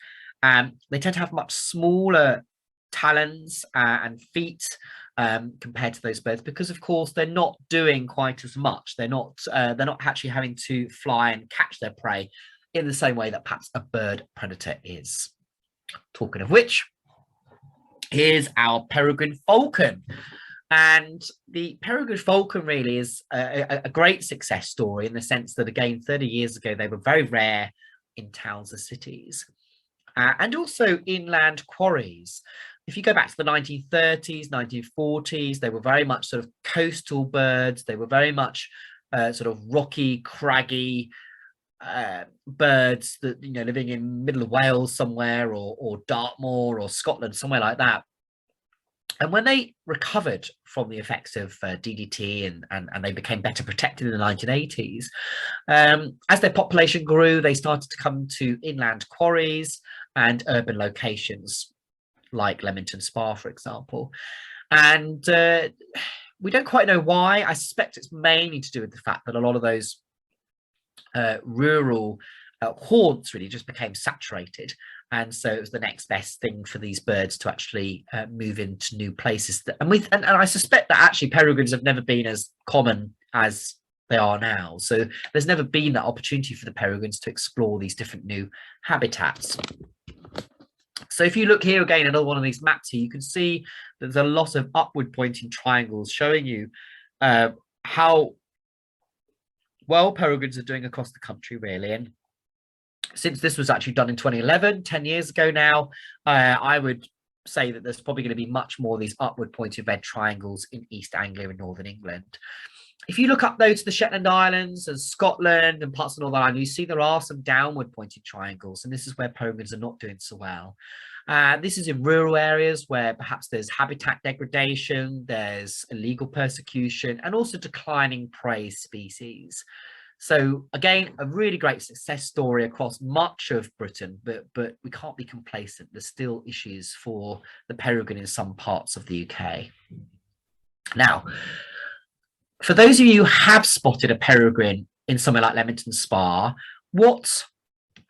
They tend to have much smaller talons and feet compared to those birds, because of course they're not doing quite as much. They're not actually having to fly and catch their prey in the same way that perhaps a bird predator is. Talking of which, here's our peregrine falcon. And the Peregrine Falcon really is a great success story in the sense that, again, 30 years ago, they were very rare in towns and cities and also inland quarries. If you go back to the 1930s, 1940s, they were very much sort of coastal birds. They were very much sort of rocky, craggy birds that, you know, living in middle of Wales somewhere, or Dartmoor or Scotland, somewhere like that. And when they recovered from the effects of DDT and they became better protected in the 1980s, as their population grew, they started to come to inland quarries and urban locations like Leamington Spa, for example. And we don't quite know why. I suspect it's mainly to do with the fact that a lot of those rural haunts really just became saturated. And so it was the next best thing for these birds to actually move into new places. And I suspect that actually peregrines have never been as common as they are now. So there's never been that opportunity for the peregrines to explore these different new habitats. So if you look here again, another one of these maps here, you can see there's a lot of upward pointing triangles showing you how well peregrines are doing across the country, really. And since this was actually done in 2011, 10 years ago now, I would say that there's probably going to be much more of these upward pointed red triangles in East Anglia and Northern England. If you look up though to the Shetland Islands and Scotland and parts of Northern Ireland, you see there are some downward pointed triangles, and this is where peregrines are not doing so well. This is in rural areas where perhaps there's habitat degradation, there's illegal persecution, and also declining prey species. So again, a really great success story across much of Britain, but we can't be complacent. There's still issues for the peregrine in some parts of the UK. Now, for those of you who have spotted a peregrine in somewhere like Leamington Spa,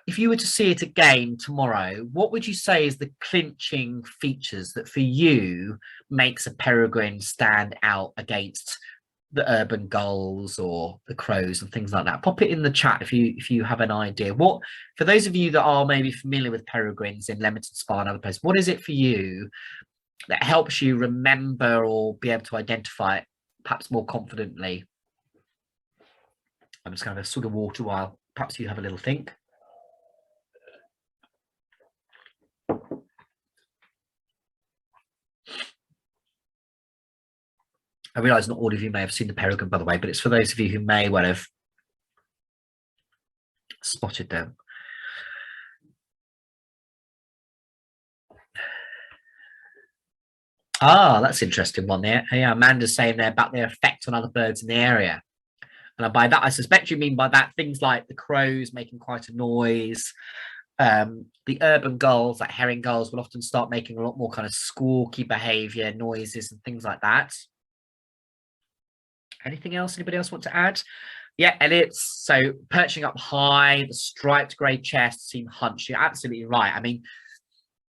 if you were to see it again tomorrow, what would you say is the clinching features that for you makes a peregrine stand out against the urban gulls or the crows and things like that? Pop it in the chat if you have an idea. What, for those of you that are maybe familiar with peregrines in Leamington Spa and other places, what is it for you that helps you remember or be able to identify it perhaps more confidently? I'm just going to have a swig of water while perhaps you have a little think. I realise not all of you may have seen the peregrine, by the way, but it's for those of you who may well have spotted them. Ah, that's an interesting one there. Yeah, Amanda's saying there about their effect on other birds in the area. And by that, I suspect you mean by that things like the crows making quite a noise. The urban gulls, like herring gulls, will often start making a lot more kind of squawky behavior, noises, and things like that. Anything else? Anybody else want to add? Yeah, Elliot's so perching up high, the striped grey chest seem hunched. You're absolutely right. I mean,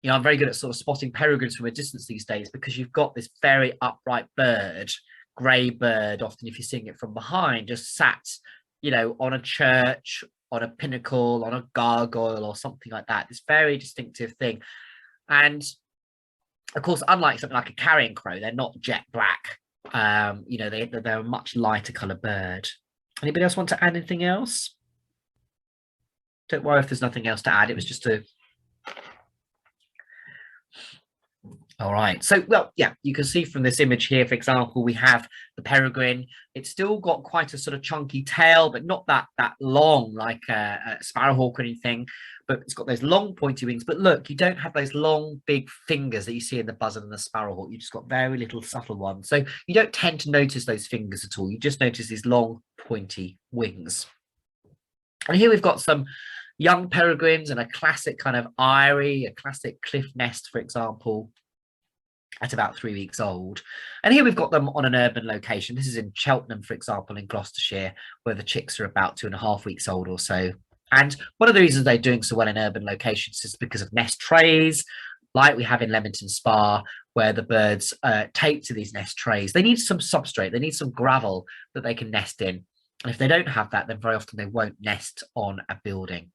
you know, I'm very good at sort of spotting peregrines from a distance these days because you've got this very upright bird, grey bird, often if you're seeing it from behind, just sat, you know, on a church, on a pinnacle, on a gargoyle or something like that. This very distinctive thing. And of course, unlike something like a carrion crow, they're not jet black. You know, they're a much lighter colour bird. Anybody else want to add anything else? Don't worry if there's nothing else to add. It was just a... All right. So, well, yeah, you can see from this image here, for example, we have the peregrine. It's still got quite a sort of chunky tail, but not that long like a sparrowhawk or anything. But it's got those long pointy wings. But look, you don't have those long, big fingers that you see in the buzzard and the sparrowhawk. You just got very little subtle ones. So you don't tend to notice those fingers at all. You just notice these long, pointy wings. And here we've got some young peregrines and a classic kind of eyrie, a classic cliff nest, for example, at about 3 weeks old. And here we've got them on an urban location. This is in Cheltenham, for example, in Gloucestershire, where the chicks are about 2.5 weeks old or so. And one of the reasons they're doing so well in urban locations is because of nest trays, like we have in Leamington Spa, where the birds tape to these nest trays. They need some substrate, they need some gravel that they can nest in. And if they don't have that, then very often they won't nest on a building.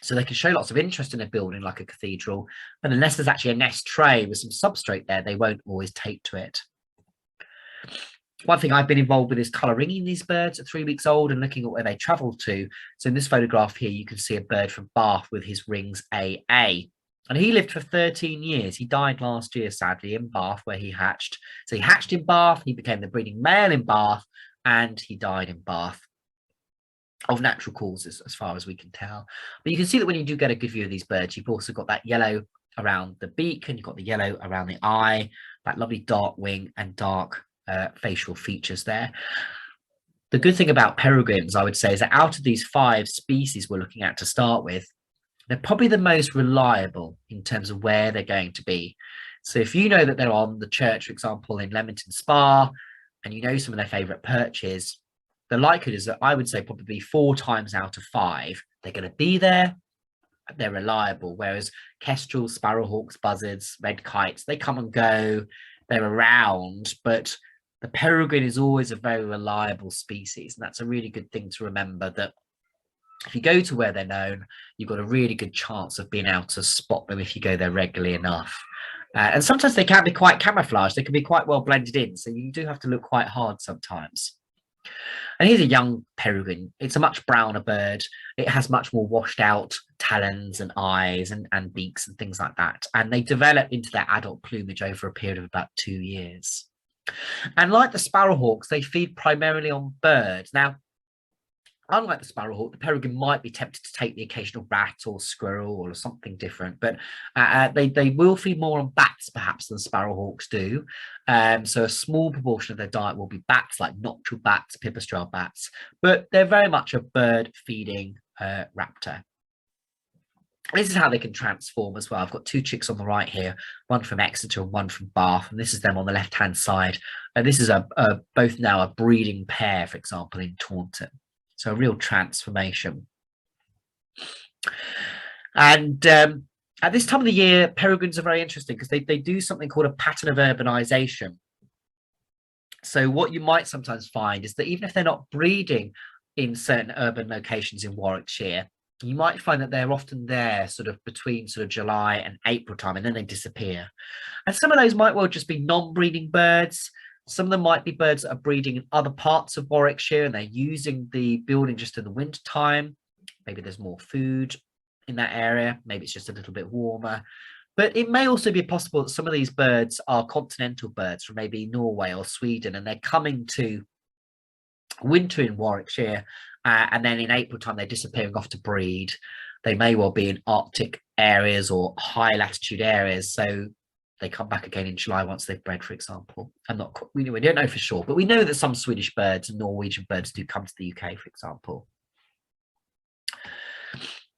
So they can show lots of interest in a building like a cathedral, but unless there's actually a nest tray with some substrate there, they won't always tape to it. One thing I've been involved with is colour ringing these birds at 3 weeks old and looking at where they travel to. So in this photograph here, you can see a bird from Bath with his rings AA. And he lived for 13 years. He died last year, sadly, in Bath, where he hatched. So he hatched in Bath, he became the breeding male in Bath, and he died in Bath of natural causes, as far as we can tell. But you can see that when you do get a good view of these birds, you've also got that yellow around the beak, and you've got the yellow around the eye, that lovely dark wing and dark facial features there. The good thing about peregrines, I would say, is that out of these 5 species we're looking at to start with, they're probably the most reliable in terms of where they're going to be. So if you know that they're on the church, for example, in Leamington Spa, and you know some of their favourite perches, the likelihood is that I would say probably 4 times out of 5, they're going to be there, they're reliable. Whereas kestrels, sparrowhawks, buzzards, red kites, they come and go, they're around, but the peregrine is always a very reliable species. And that's a really good thing to remember, that if you go to where they're known, you've got a really good chance of being able to spot them if you go there regularly enough. And sometimes they can be quite camouflaged. They can be quite well blended in. So you do have to look quite hard sometimes. And here's a young peregrine. It's a much browner bird. It has much more washed out talons and eyes and beaks and things like that. And they develop into their adult plumage over a period of about 2 years. And like the sparrowhawks, they feed primarily on birds. Now, unlike the sparrowhawk, the peregrine might be tempted to take the occasional rat or squirrel or something different, but they will feed more on bats perhaps than sparrowhawks do. So a small proportion of their diet will be bats, like nocturnal bats, pipistrelle bats, but they're very much a bird feeding raptor. This is how they can transform as well. I've got 2 chicks on the right here, one from Exeter and one from Bath, and this is them on the left-hand side. This is both now a breeding pair, for example, in Taunton. So a real transformation. And at this time of the year, peregrines are very interesting because they do something called a pattern of urbanization. So what you might sometimes find is that even if they're not breeding in certain urban locations in Warwickshire, you might find that they're often there sort of between sort of July and April time, and then they disappear. And some of those might well just be non-breeding birds. Some of them might be birds that are breeding in other parts of Warwickshire and they're using the building just in the winter time. Maybe there's more food in that area. Maybe it's just a little bit warmer. But it may also be possible that some of these birds are continental birds from maybe Norway or Sweden, and they're coming to winter in Warwickshire, and then in April time they're disappearing off to breed. They may well be in Arctic areas or high latitude areas, so they come back again in July once they've bred, for example. We don't know for sure, but we know that some Swedish birds and Norwegian birds do come to the UK, for example.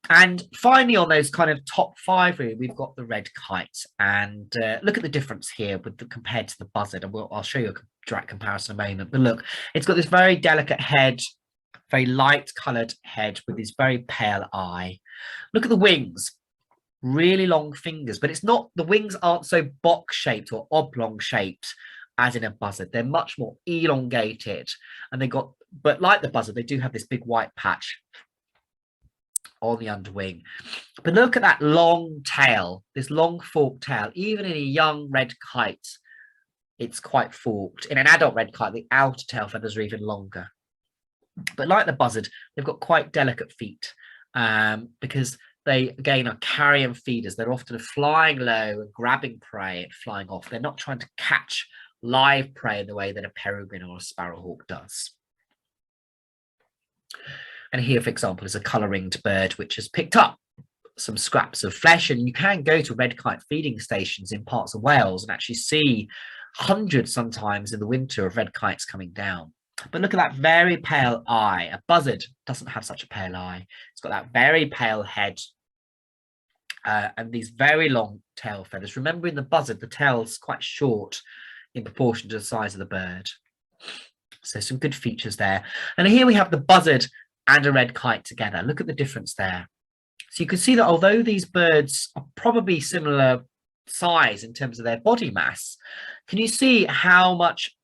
And finally, on those kind of top 5, really, we've got the red kite. And look at the difference here compared to the buzzard. And I'll show you a direct comparison in a moment. But look, it's got this very delicate head, very light coloured head with this very pale eye. Look at the wings, really long fingers, but the wings aren't so box shaped or oblong shaped as in a buzzard. They're much more elongated, and but like the buzzard, they do have this big white patch on the underwing. But look at that long tail, this long forked tail. Even in a young red kite, it's quite forked. In an adult red kite, the outer tail feathers are even longer. But like the buzzard, they've got quite delicate feet, because they, again, are carrion feeders. They're often flying low and grabbing prey and flying off. They're not trying to catch live prey in the way that a peregrine or a sparrowhawk does. And here, for example, is a colour-ringed bird which has picked up some scraps of flesh. And you can go to red kite feeding stations in parts of Wales and actually see hundreds sometimes in the winter of red kites coming down. But look at that very pale eye. A buzzard doesn't have such a pale eye. It's got that very pale head and these very long tail feathers. Remember, in the buzzard, the tail's quite short in proportion to the size of the bird. So some good features there. And here we have the buzzard and a red kite together. Look at the difference there. So you can see that although these birds are probably similar size in terms of their body mass, can you see how much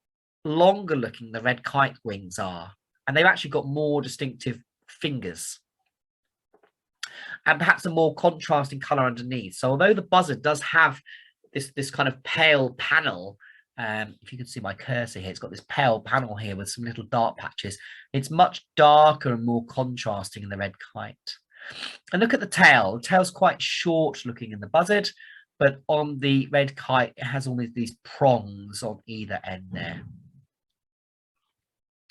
longer looking the red kite wings are? And they've actually got more distinctive fingers and perhaps a more contrasting color underneath. So although the buzzard does have this kind of pale panel, if you can see my cursor here, it's got this pale panel here with some little dark patches. It's much darker and more contrasting in the red kite. And look at the tail. The tail's quite short looking in the buzzard, but on the red kite, it has all these prongs on either end there.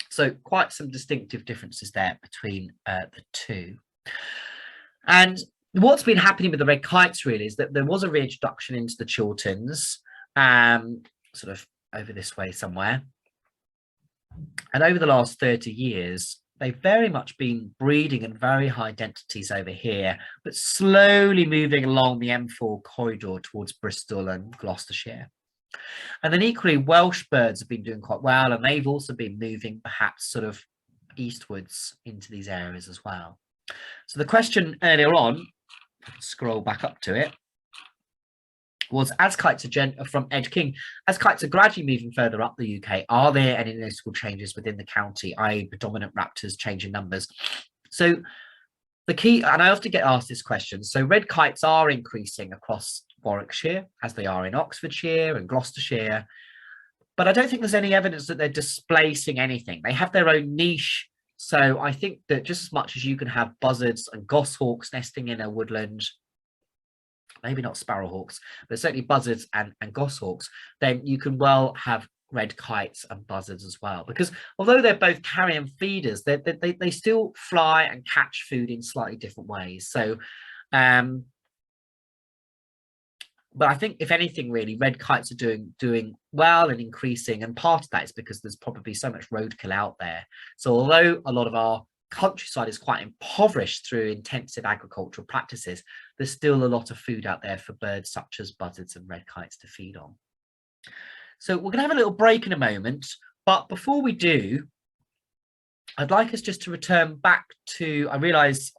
So quite some distinctive differences there between the two. And what's been happening with the red kites really is that there was a reintroduction into the Chilterns, sort of over this way somewhere. And over the last 30 years, they've very much been breeding in very high densities over here, but slowly moving along the M4 corridor towards Bristol and Gloucestershire. And then equally, Welsh birds have been doing quite well, and they've also been moving perhaps sort of eastwards into these areas as well. So the question earlier on, scroll back up to it, was, as kites are from Ed King, as kites are gradually moving further up the UK, are there any noticeable changes within the county, i.e. predominant raptors changing numbers? So the key, and I often get asked this question, so red kites are increasing across Warwickshire, as they are in Oxfordshire and Gloucestershire, but I don't think there's any evidence that they're displacing anything. They have their own niche. So I think that just as much as you can have buzzards and goshawks nesting in a woodland, maybe not sparrowhawks, but certainly buzzards and goshawks, then you can well have red kites and buzzards as well. Because although they're both carrion feeders, they still fly and catch food in slightly different ways. So, but I think if anything, really, red kites are doing well and increasing, and part of that is because there's probably so much roadkill out there. So although a lot of our countryside is quite impoverished through intensive agricultural practices, there's still a lot of food out there for birds such as buzzards and red kites to feed on. So we're going to have a little break in a moment, but before we do, I'd like us just to return back to, I realise,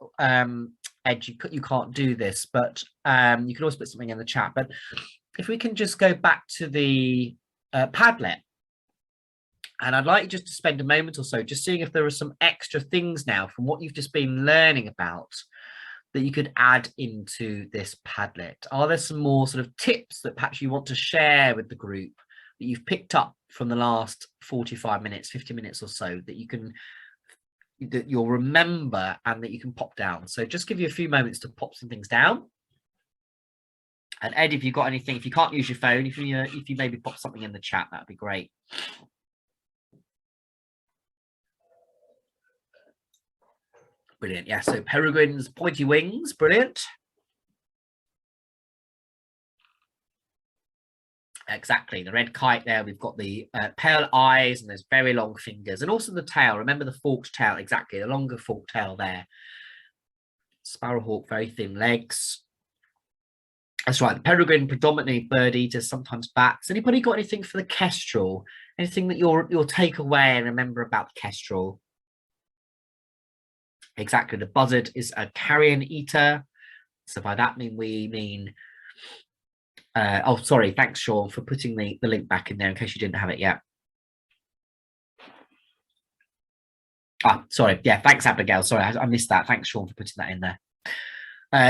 Ed, you can't do this, but you can always put something in the chat, but if we can just go back to the Padlet. And I'd like you just to spend a moment or so just seeing if there are some extra things now from what you've just been learning about that you could add into this Padlet. Are there some more sort of tips that perhaps you want to share with the group that you've picked up from the last 45 minutes, 50 minutes or so that you'll remember and that you can pop down? So just give you a few moments to pop some things down. And Ed, if you've got anything, if you can't use your phone, if you maybe pop something in the chat, that'd be great. Brilliant. Yeah, so peregrines, pointy wings, brilliant. exactly. The red kite there. We've got the pale eyes and those very long fingers, and also the tail. Remember the forked tail, exactly, the longer forked tail there. Sparrowhawk, very thin legs. That's right. The peregrine, predominantly bird eaters, sometimes bats. Anybody got anything for the kestrel? Anything that you'll take away and remember about the kestrel? Exactly. The buzzard is a carrion eater. So by that we mean oh, sorry. Thanks, Sean, for putting the link back in there in case you didn't have it yet. Ah, sorry. Yeah, thanks, Abigail. Sorry, I missed that. Thanks, Sean, for putting that in there.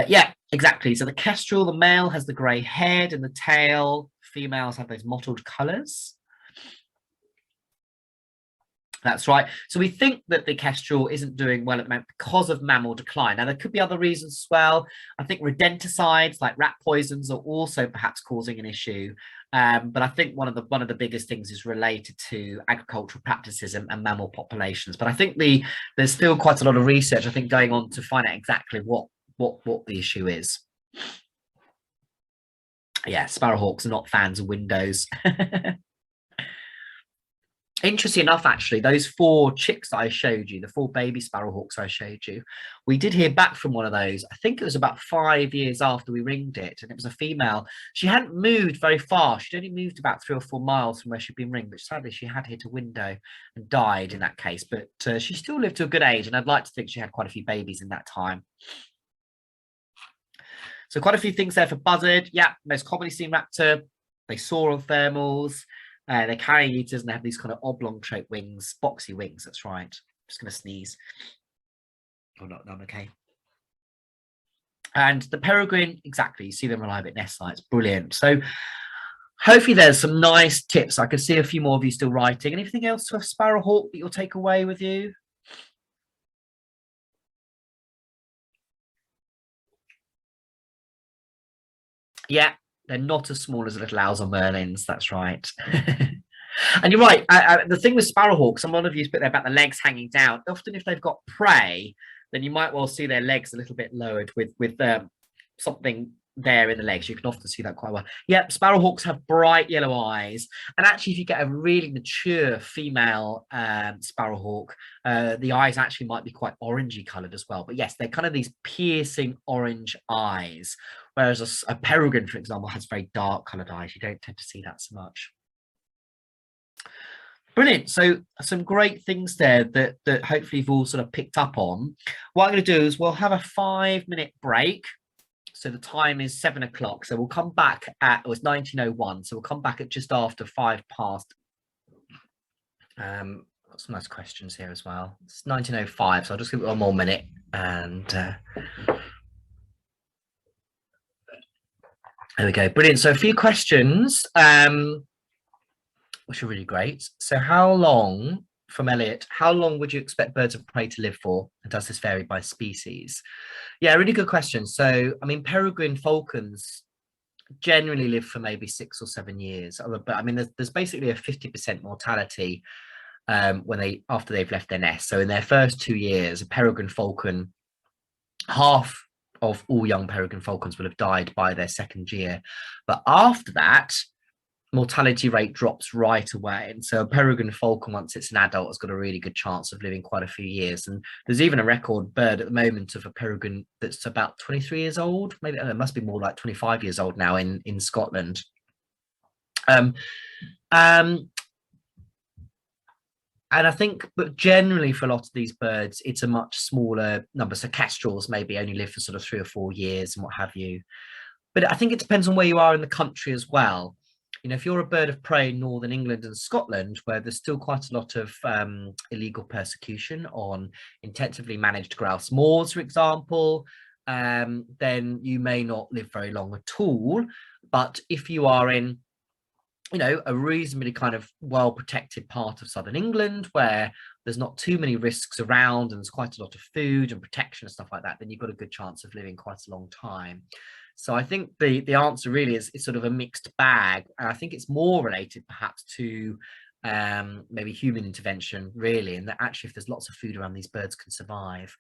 Yeah, exactly. So the kestrel, the male has the grey head and the tail. Females have those mottled colours. That's right. So we think that the kestrel isn't doing well at the moment because of mammal decline. Now, there could be other reasons as well. I think rodenticides like rat poisons are also perhaps causing an issue. But I think one of the biggest things is related to agricultural practices and mammal populations. But I think there's still quite a lot of research, I think, going on to find out exactly what the issue is. Yeah, Sparrowhawks are not fans of windows. Interesting enough, actually, those 4 chicks that I showed you, the 4 baby Sparrowhawks I showed you, we did hear back from one of those. I think it was about 5 years after we ringed it, and it was a female. She hadn't moved very far. She'd only moved about 3 or 4 miles from where she'd been ringed, but sadly she had hit a window and died in that case. But she still lived to a good age, and I'd like to think she had quite a few babies in that time. So quite a few things there for buzzard. Yeah, most commonly seen raptor. They soar on thermals. They're carrion eaters and they have these kind of oblong shaped wings, boxy wings. That's right. I'm just going to sneeze. Oh, no, I'm okay. And the peregrine, exactly. You see them rely a bit nest sites. Brilliant. So hopefully there's some nice tips. I can see a few more of you still writing. Anything else for Sparrowhawk that you'll take away with you? Yeah. They're not as small as little owls or merlins. That's right. And you're right. The thing with Sparrowhawks, some of you put there about the legs hanging down. Often, if they've got prey, then you might well see their legs a little bit lowered with something there in the legs. You can often see that quite well. Yep, Sparrowhawks have bright yellow eyes, and actually, if you get a really mature female Sparrowhawk, the eyes actually might be quite orangey coloured as well. But yes, they're kind of these piercing orange eyes. Whereas a peregrine, for example, has very dark coloured eyes. You don't tend to see that so much. Brilliant. So some great things there that hopefully you've all sort of picked up on. What I'm going to do is we'll have a 5-minute break. So the time is 7 o'clock. So we'll come back at, it's 19:01. So we'll come back at just after 5 past. Got some nice questions here as well. It's 19:05. So I'll just give it 1 more minute and there we go. Brilliant. So a few questions, which are really great. So how long, from Elliot, how long would you expect birds of prey to live for? And does this vary by species? Yeah, really good question. So, I mean, peregrine falcons generally live for maybe 6 or 7 years. But I mean, there's basically a 50% mortality after they've left their nest. So in their first 2 years, a peregrine falcon, half of all young peregrine falcons will have died by their 2nd year. But after that, mortality rate drops right away. And so a peregrine falcon, once it's an adult, has got a really good chance of living quite a few years. And there's even a record bird at the moment of a peregrine that's about 23 years old. Maybe it must be more like 25 years old now in Scotland. And I think, but generally for a lot of these birds, it's a much smaller number. So kestrels maybe only live for sort of 3 or 4 years and what have you. But I think it depends on where you are in the country as well. You know, if you're a bird of prey in Northern England and Scotland, where there's still quite a lot of illegal persecution on intensively managed grouse moors, for example, then you may not live very long at all. But if you are in, you know, a reasonably kind of well-protected part of southern England where there's not too many risks around and there's quite a lot of food and protection and stuff like that, then you've got a good chance of living quite a long time. So I think the answer really is sort of a mixed bag. And I think it's more related perhaps to maybe human intervention, really, and that actually if there's lots of food around, these birds can survive.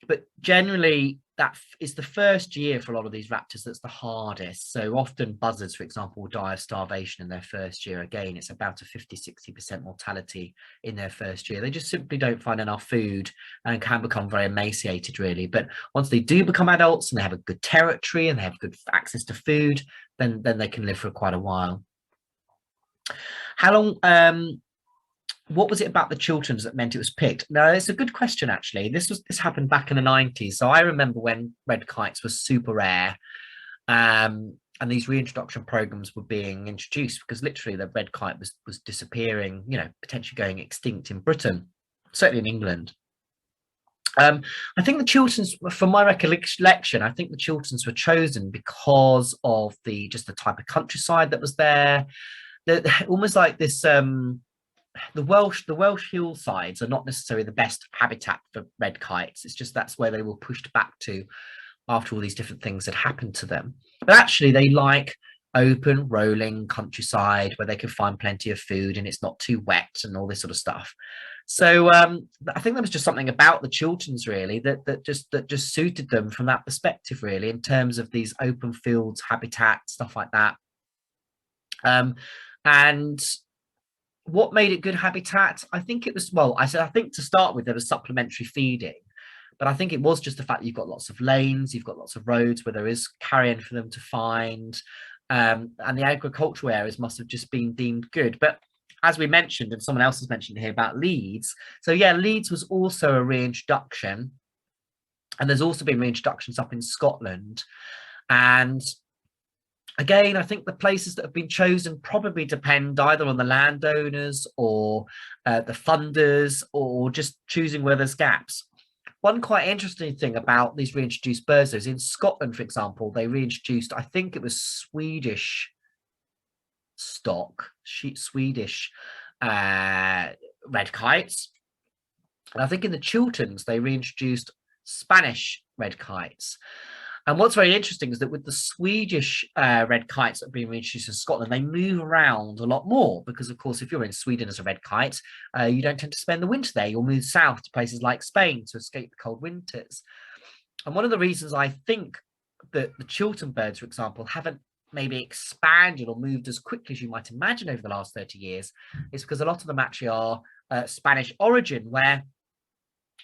But generally, that is the first year for a lot of these raptors that's the hardest. So often buzzards, for example, will die of starvation in their first year. Again, it's about a 50-60% mortality in their first year. They just simply don't find enough food and can become very emaciated, really. But once they do become adults and they have a good territory and they have good access to food, then they can live for quite a while. How long? What was it about the Chilterns that meant it was picked? No, it's a good question, actually. This happened back in the 90s. So I remember when red kites were super rare, and these reintroduction programs were being introduced, because literally the red kite was disappearing, you know, potentially going extinct in Britain, certainly in England. I think the Chilterns, from my recollection, I think the Chilterns were chosen because of the type of countryside that was there. Almost like this. The Welsh hillsides are not necessarily the best habitat for red kites. It's just that's where they were pushed back to after all these different things had happened to them. But actually, they like open, rolling countryside where they can find plenty of food and it's not too wet and all this sort of stuff. So I think there was just something about the Chilterns, really, that just suited them from that perspective, really, in terms of these open fields, habitat, stuff like that. And what made it good habitat? I think it was, well, I think to start with, there was supplementary feeding, but I think it was just the fact that you've got lots of lanes, you've got lots of roads where there is carrion for them to find, and the agricultural areas must have just been deemed good. But as we mentioned, and someone else has mentioned here about Leeds, so yeah, Leeds was also a reintroduction, and there's also been reintroductions up in Scotland. And again, I think the places that have been chosen probably depend either on the landowners or the funders, or just choosing where there's gaps. One quite interesting thing about these reintroduced birds is in Scotland, for example, they reintroduced, I think it was Swedish stock, Swedish red kites. And I think in the Chilterns, they reintroduced Spanish red kites. And what's very interesting is that with the Swedish red kites that have been reintroduced in Scotland, they move around a lot more because, of course, if you're in Sweden as a red kite, you don't tend to spend the winter there. You'll move south to places like Spain to escape the cold winters. And one of the reasons I think that the Chiltern birds, for example, haven't maybe expanded or moved as quickly as you might imagine over the last 30 years is because a lot of them actually are Spanish origin, where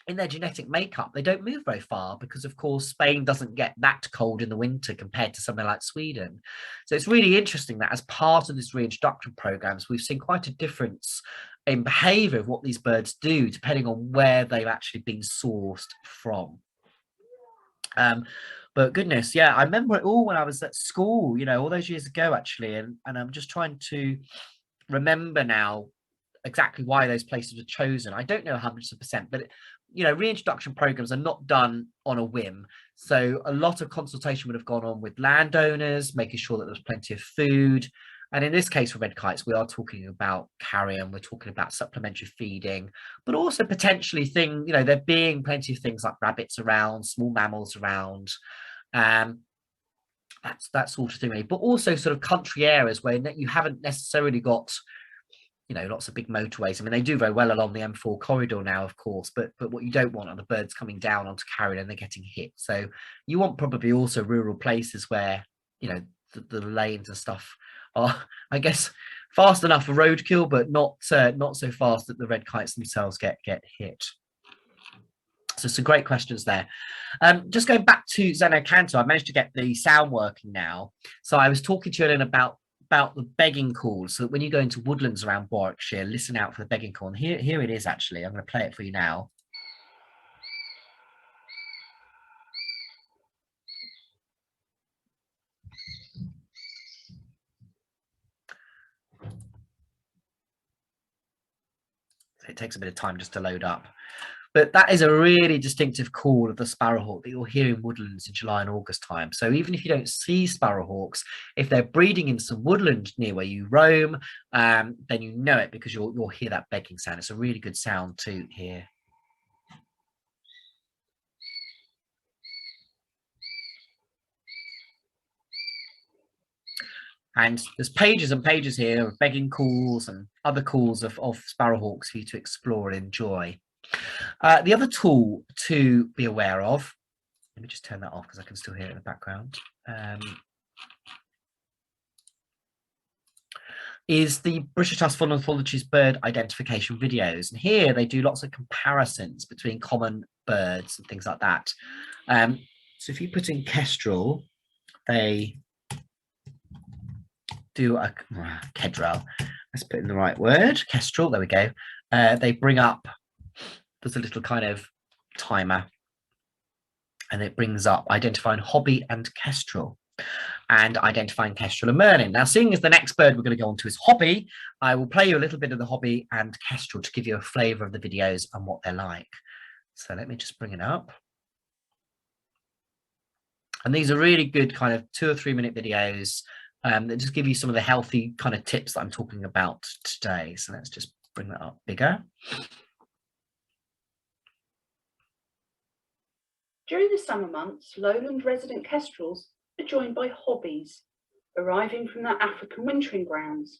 in their genetic makeup, they don't move very far because, of course, Spain doesn't get that cold in the winter compared to somewhere like Sweden. So it's really interesting that as part of this reintroduction programs, we've seen quite a difference in behavior of what these birds do, depending on where they've actually been sourced from. But goodness, yeah, I remember it all when I was at school, you know, all those years ago, actually. And I'm just trying to remember now exactly why those places were chosen. I don't know 100%, but you know, reintroduction programs are not done on a whim. So a lot of consultation would have gone on with landowners, making sure that there's plenty of food. And in this case for red kites, we are talking about carrion, we're talking about supplementary feeding, but also potentially you know, there being plenty of things like rabbits around, small mammals around, that sort of thing, really. But also sort of country areas where you haven't necessarily got, you know, lots of big motorways. I mean, they do very well along the M4 corridor now, of course, but what you don't want are the birds coming down onto carrion and they're getting hit. So you want probably also rural places where, you know, the lanes and stuff are, I guess, fast enough for roadkill, but not so fast that the red kites themselves get hit. So some great questions there. Just going back to Xenocanto, I managed to get the sound working now. So I was talking to you about the begging call. So when you go into woodlands around Warwickshire, listen out for the begging call. And here it is, actually. I'm going to play it for you now. So it takes a bit of time just to load up. But that is a really distinctive call of the sparrowhawk that you'll hear in woodlands in July and August time. So even if you don't see sparrowhawks, if they're breeding in some woodland near where you roam, then you know it because you'll hear that begging sound. It's a really good sound to hear. And there's pages and pages here of begging calls and other calls of sparrowhawks for you to explore and enjoy. The other tool to be aware of let me just turn that off because I can still hear it in the background. Is the British Task Force Ornithology's bird identification videos. And here they do lots of comparisons between common birds and things like that. So if you put in Kestrel, they do a Kestrel. Let's put in the right word. Kestrel, there we go. They bring up, there's a little kind of timer, and it brings up identifying hobby and Kestrel, and identifying Kestrel and Merlin. Now, seeing as the next bird we're going to go on to is hobby, I will play you a little bit of the hobby and Kestrel to give you a flavour of the videos and what they're like. So let me just bring it up. And these are really good kind of 2 or 3 minute videos that just give you some of the healthy kind of tips that I'm talking about today. So let's just bring that up bigger. During the summer months, lowland resident kestrels are joined by hobbies, arriving from their African wintering grounds.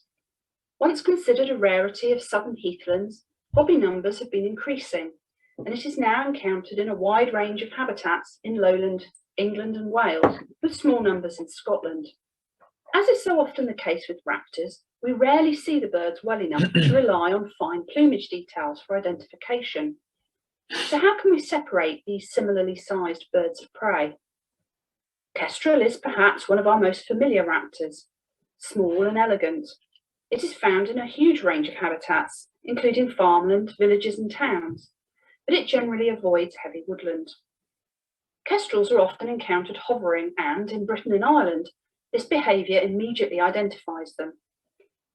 Once considered a rarity of southern heathlands, hobby numbers have been increasing, and it is now encountered in a wide range of habitats in lowland England and Wales, with small numbers in Scotland. As is so often the case with raptors, we rarely see the birds well enough to rely on fine plumage details for identification. So how can we separate these similarly sized birds of prey? Kestrel is perhaps one of our most familiar raptors, small and elegant. It is found in a huge range of habitats, including farmland, villages and towns, but it generally avoids heavy woodland. Kestrels are often encountered hovering, and in Britain and Ireland, this behaviour immediately identifies them.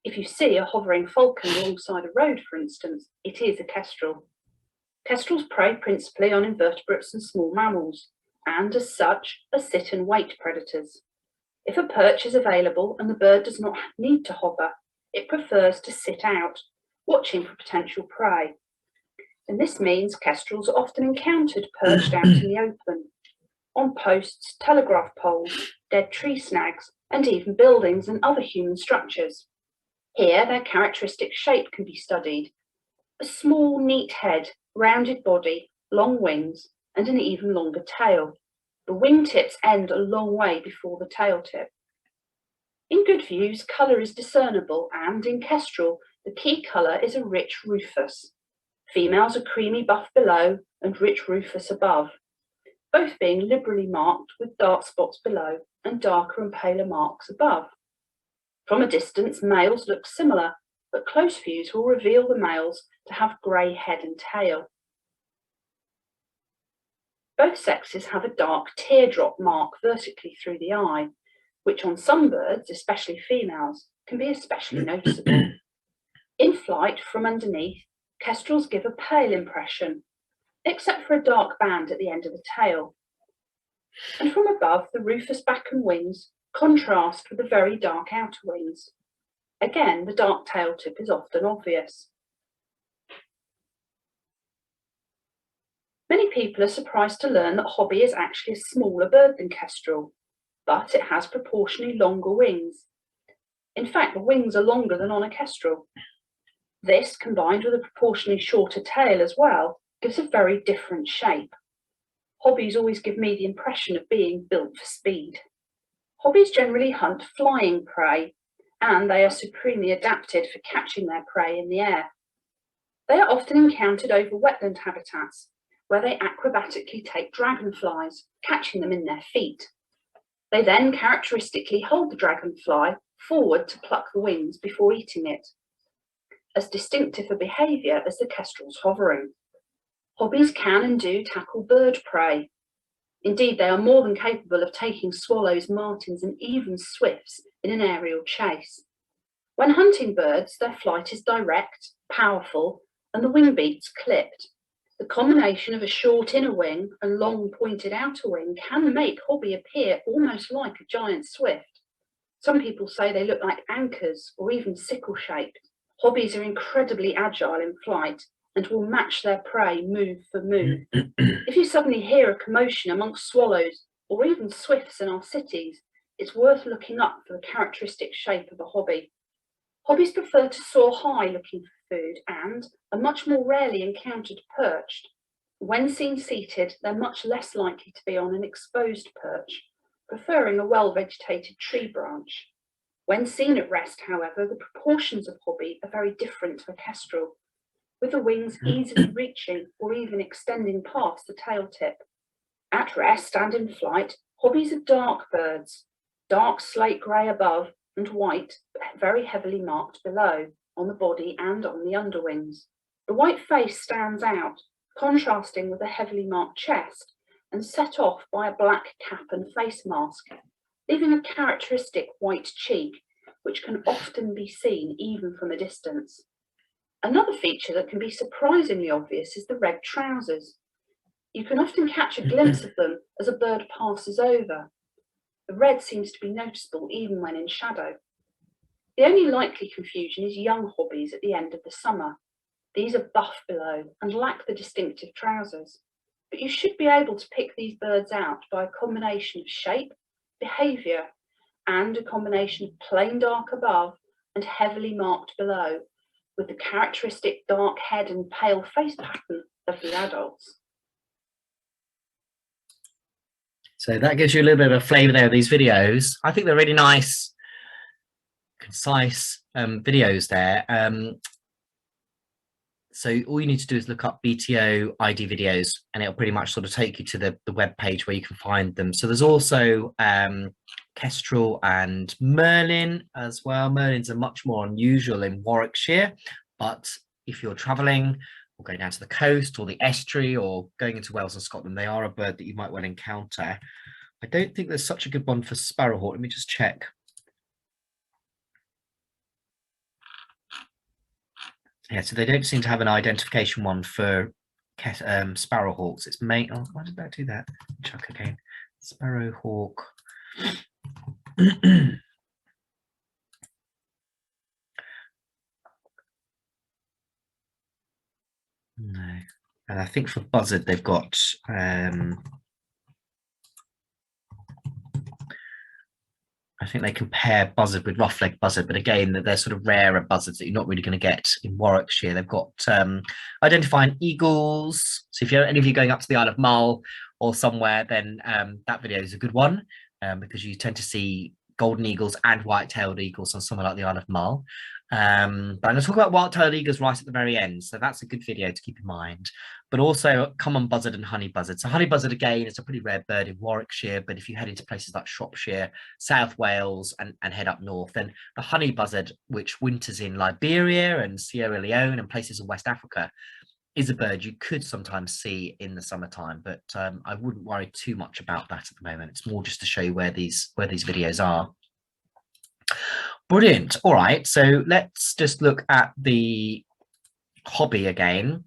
If you see a hovering falcon alongside a road, for instance, it is a kestrel. Kestrels prey principally on invertebrates and small mammals, and as such are sit and wait predators. If a perch is available and the bird does not need to hover, it prefers to sit out, watching for potential prey. And this means kestrels are often encountered perched out in the open, on posts, telegraph poles, dead tree snags, and even buildings and other human structures. Here, their characteristic shape can be studied. A small, neat head, rounded body, long wings, and an even longer tail. The wingtips end a long way before the tail tip. In good views, colour is discernible, and in kestrel, the key colour is a rich rufus. Females are creamy buff below and rich rufus above, both being liberally marked with dark spots below and darker and paler marks above. From a distance, males look similar, but close views will reveal the males to have grey head and tail. Both sexes have a dark teardrop mark vertically through the eye, which on some birds, especially females, can be especially noticeable. In flight from underneath, kestrels give a pale impression, except for a dark band at the end of the tail. And from above, the rufous back and wings contrast with the very dark outer wings. Again, the dark tail tip is often obvious. Many people are surprised to learn that hobby is actually a smaller bird than kestrel, but it has proportionally longer wings. In fact, the wings are longer than on a kestrel. This, combined with a proportionally shorter tail as well, gives a very different shape. Hobbies always give me the impression of being built for speed. Hobbies generally hunt flying prey, and they are supremely adapted for catching their prey in the air. They are often encountered over wetland habitats, where they acrobatically take dragonflies, catching them in their feet. They then characteristically hold the dragonfly forward to pluck the wings before eating it, as distinctive a behaviour as the kestrel's hovering. Hobbies can and do tackle bird prey. Indeed, they are more than capable of taking swallows, martins, and even swifts in an aerial chase. When hunting birds, their flight is direct, powerful, and the wing beats clipped. The combination of a short inner wing and long pointed outer wing can make hobby appear almost like a giant swift. Some people say they look like anchors or even sickle-shaped. Hobbies are incredibly agile in flight and will match their prey move for move. If you suddenly hear a commotion amongst swallows or even swifts in our cities, it's worth looking up for the characteristic shape of a hobby. Hobbies prefer to soar high looking for food and are much more rarely encountered perched. When seen seated, they're much less likely to be on an exposed perch, preferring a well-vegetated tree branch. When seen at rest, however, the proportions of hobby are very different to a kestrel, with the wings easily reaching or even extending past the tail tip. At rest and in flight, hobbies are dark birds, dark slate grey above and white, very heavily marked below, on the body and on the underwings. The white face stands out, contrasting with a heavily marked chest, and set off by a black cap and face mask, leaving a characteristic white cheek, which can often be seen even from a distance. Another feature that can be surprisingly obvious is the red trousers. You can often catch a glimpse of them as a bird passes over. The red seems to be noticeable even when in shadow. The only likely confusion is young hobbies at the end of the summer. These are buff below and lack the distinctive trousers, but you should be able to pick these birds out by a combination of shape, behaviour, and a combination of plain dark above and heavily marked below, with the characteristic dark head and pale face pattern of the adults. So that gives you a little bit of a flavour there of these videos. I think they're really nice, concise videos there. So all you need to do is look up BTO ID videos and it'll pretty much sort of take you to the web page where you can find them. So there's also Kestrel and Merlin as well. Merlins are much more unusual in Warwickshire, but if you're travelling or going down to the coast or the estuary or going into Wales and Scotland, they are a bird that you might well encounter. I don't think there's such a good one for Sparrowhawk. Let me just check. Yeah, so they don't seem to have an identification one for Sparrowhawks. It's main. Oh, why did that do that? Chuck again. Sparrowhawk. No, and I think for Buzzard they've got. I think they compare Buzzard with rough-legged buzzard, but again, they're sort of rarer buzzards that you're not really going to get in Warwickshire. They've got identifying eagles. So if any of you going up to the Isle of Mull or somewhere, then that video is a good one because you tend to see golden eagles and white-tailed eagles on somewhere like the Isle of Mull. But I'm going to talk about white-tailed eagles right at the very end, so that's a good video to keep in mind. But also common buzzard and honey buzzard. So honey buzzard, again, is a pretty rare bird in Warwickshire, but if you head into places like Shropshire, South Wales, and head up north, then the honey buzzard, which winters in Liberia and Sierra Leone and places in West Africa, is a bird you could sometimes see in the summertime, but I wouldn't worry too much about that at the moment. It's more just to show you where these videos are. Brilliant. All right, so let's just look at the hobby again.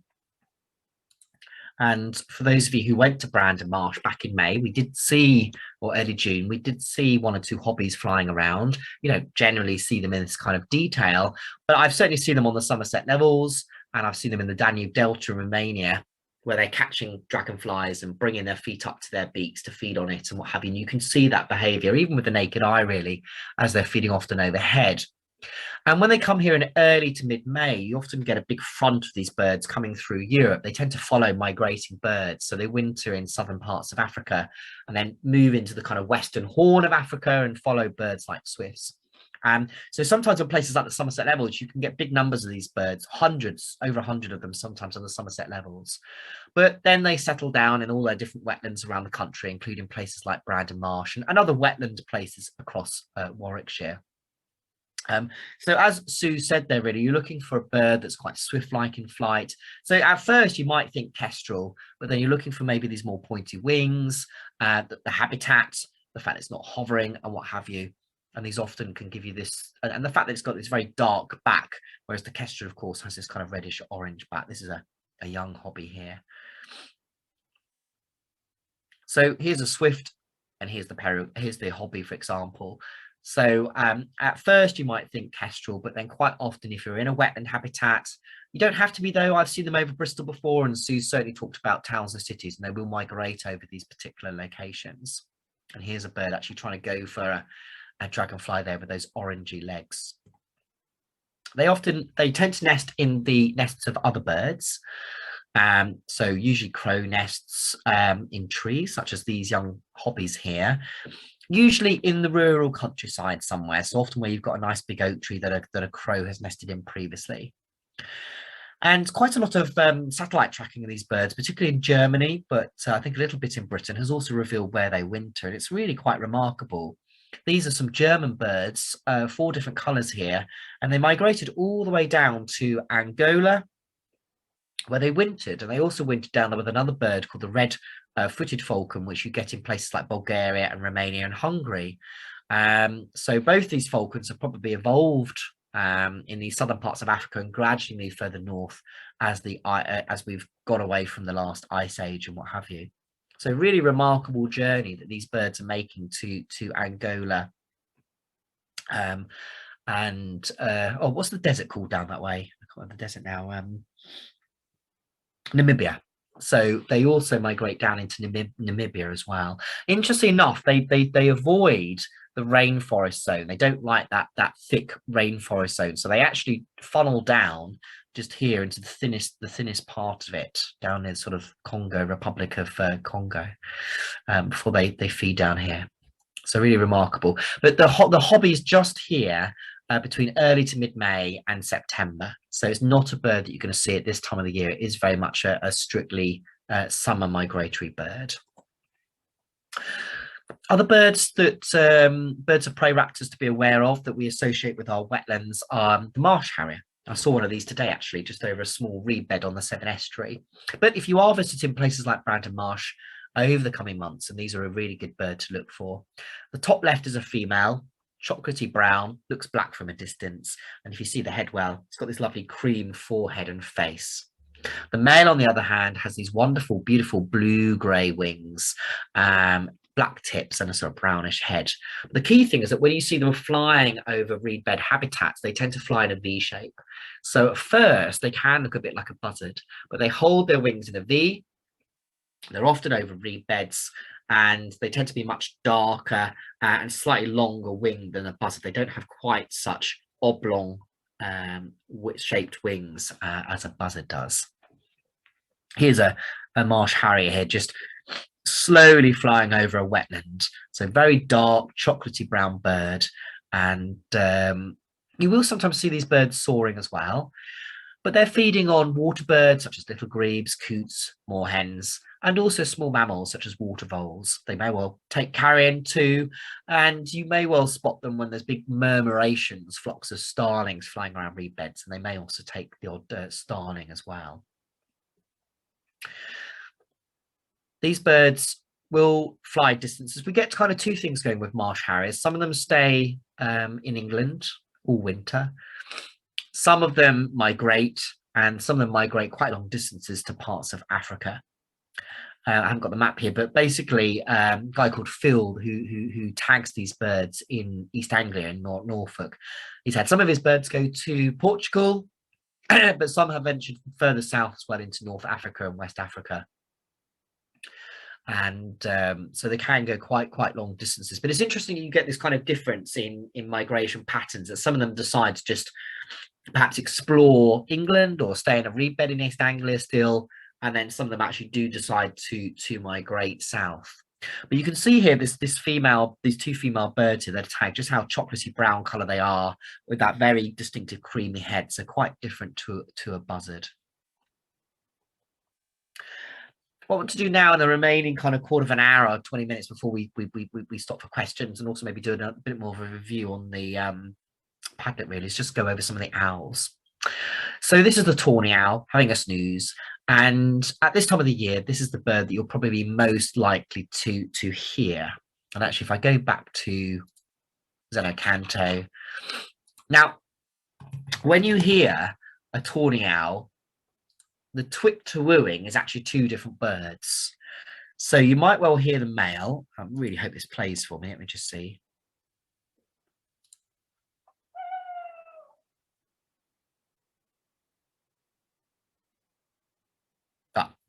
And for those of you who went to Brandon Marsh back in May, we did see, or early June, we did see one or two hobbies flying around. You know, generally see them in this kind of detail, but I've certainly seen them on the Somerset levels, and I've seen them in the Danube Delta in Romania, where they're catching dragonflies and bringing their feet up to their beaks to feed on it and what have you. And you can see that behaviour, even with the naked eye, really, as they're feeding often overhead. And when they come here in early to mid-May, you often get a big front of these birds coming through Europe. They tend to follow migrating birds. So they winter in southern parts of Africa and then move into the kind of western horn of Africa and follow birds like swifts. So sometimes in places like the Somerset levels, you can get big numbers of these birds, hundreds, over 100 of them sometimes on the Somerset levels. But then they settle down in all their different wetlands around the country, including places like Brandon Marsh and other wetland places across Warwickshire. So as Sue said there, really, you're looking for a bird that's quite swift-like in flight. So at first you might think kestrel, but then you're looking for maybe these more pointy wings, the habitat, the fact it's not hovering and what have you. And these often can give you this, and the fact that it's got this very dark back, whereas the kestrel, of course, has this kind of reddish orange back. This is a young hobby here. So here's a swift, and here's the hobby, for example. So at first you might think kestrel, but then quite often if you're in a wetland habitat, you don't have to be though. I've seen them over Bristol before, and Sue certainly talked about towns and cities, and they will migrate over these particular locations. And here's a bird actually trying to go for a dragonfly there with those orangey legs. They tend to nest in the nests of other birds. So usually crow nests in trees, such as these young hobbies here, usually in the rural countryside somewhere. So often where you've got a nice big oak tree that a crow has nested in previously. And quite a lot of satellite tracking of these birds, particularly in Germany, but I think a little bit in Britain, has also revealed where they winter. And it's really quite remarkable. These are some German birds, 4 different colours here, and they migrated all the way down to Angola, where they wintered. And they also wintered down there with another bird called the red footed falcon, which you get in places like Bulgaria and Romania and Hungary. So both these falcons have probably evolved in the southern parts of Africa and gradually moved further north as we've gone away from the last ice age and what have you. So really remarkable journey that these birds are making to Angola. Oh, what's the desert called down that way? I can't remember the desert now. Namibia. So they also migrate down into Namibia as well. Interesting enough, they avoid the rainforest zone. They don't like that thick rainforest zone. So they actually funnel down just here into the thinnest part of it, down in sort of Republic of Congo, before they feed down here. So really remarkable. But the hobby is just here between early to mid-May and September. So it's not a bird that you're going to see at this time of the year. It is very much a strictly summer migratory bird. Other birds that birds of prey raptors to be aware of that we associate with our wetlands are the Marsh Harrier. I saw one of these today, actually, just over a small reed bed on the Severn Estuary. But if you are visiting places like Brandon Marsh over the coming months, and these are a really good bird to look for. The top left is a female, chocolatey brown, looks black from a distance. And if you see the head well, it's got this lovely cream forehead and face. The male, on the other hand, has these wonderful, beautiful blue-grey wings, black tips and a sort of brownish head. But the key thing is that when you see them flying over reed bed habitats, they tend to fly in a V shape. So at first, they can look a bit like a buzzard, but they hold their wings in a V. They're often over reed beds, and they tend to be much darker and slightly longer winged than a buzzard. They don't have quite such oblong shaped wings as a buzzard does. Here's a Marsh Harrier here, just slowly flying over a wetland. So very dark, chocolatey brown bird. And you will sometimes see these birds soaring as well, but they're feeding on water birds such as little grebes, coots, moorhens, and also small mammals such as water voles. They may well take carrion too, and you may well spot them when there's big murmurations, flocks of starlings flying around reed beds, and they may also take the odd starling as well. These birds will fly distances. We get kind of 2 things going with Marsh Harriers. Some of them stay in England all winter. Some of them migrate, and some of them migrate quite long distances to parts of Africa. I haven't got the map here, but basically a guy called Phil who tags these birds in East Anglia in Norfolk. He's had some of his birds go to Portugal, but some have ventured further south as well into North Africa and West Africa. And so they can go quite long distances. But it's interesting you get this kind of difference in migration patterns, that some of them decide to just perhaps explore England or stay in a reed bed in East Anglia still, and then some of them actually do decide to migrate south. But you can see here these 2 female birds here, they're tagged, just how chocolatey brown colour they are, with that very distinctive creamy head, so quite different to a buzzard. What I want to do now in the remaining kind of quarter of an hour, 20 minutes before we stop for questions, and also maybe do a bit more of a review on the Padlet really, is just go over some of the owls. So this is the Tawny Owl having a snooze, and at this time of the year, this is the bird that you'll probably be most likely to hear. And actually, if I go back to Xenocanto, now when you hear a Tawny Owl, the twit to wooing is actually 2 different birds. So you might well hear the male. I really hope this plays for me. Let me just see.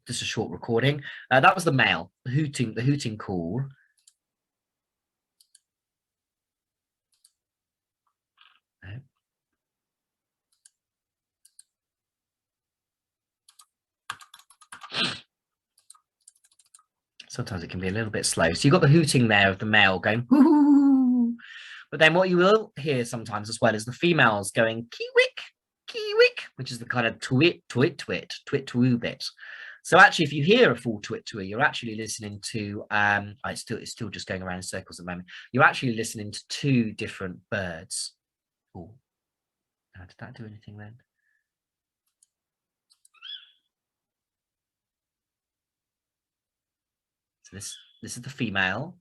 Just a short recording. That was the male, the hooting call. Sometimes it can be a little bit slow. So you've got the hooting there of the male going, hoo. But then what you will hear sometimes as well is the females going, kiwick, which is the kind of twit, twoo bit. So actually, if you hear a full twit, you're actually listening to, it's still just going around in circles at the moment. You're actually listening to two different birds. Oh, did that do anything then? So this is the female.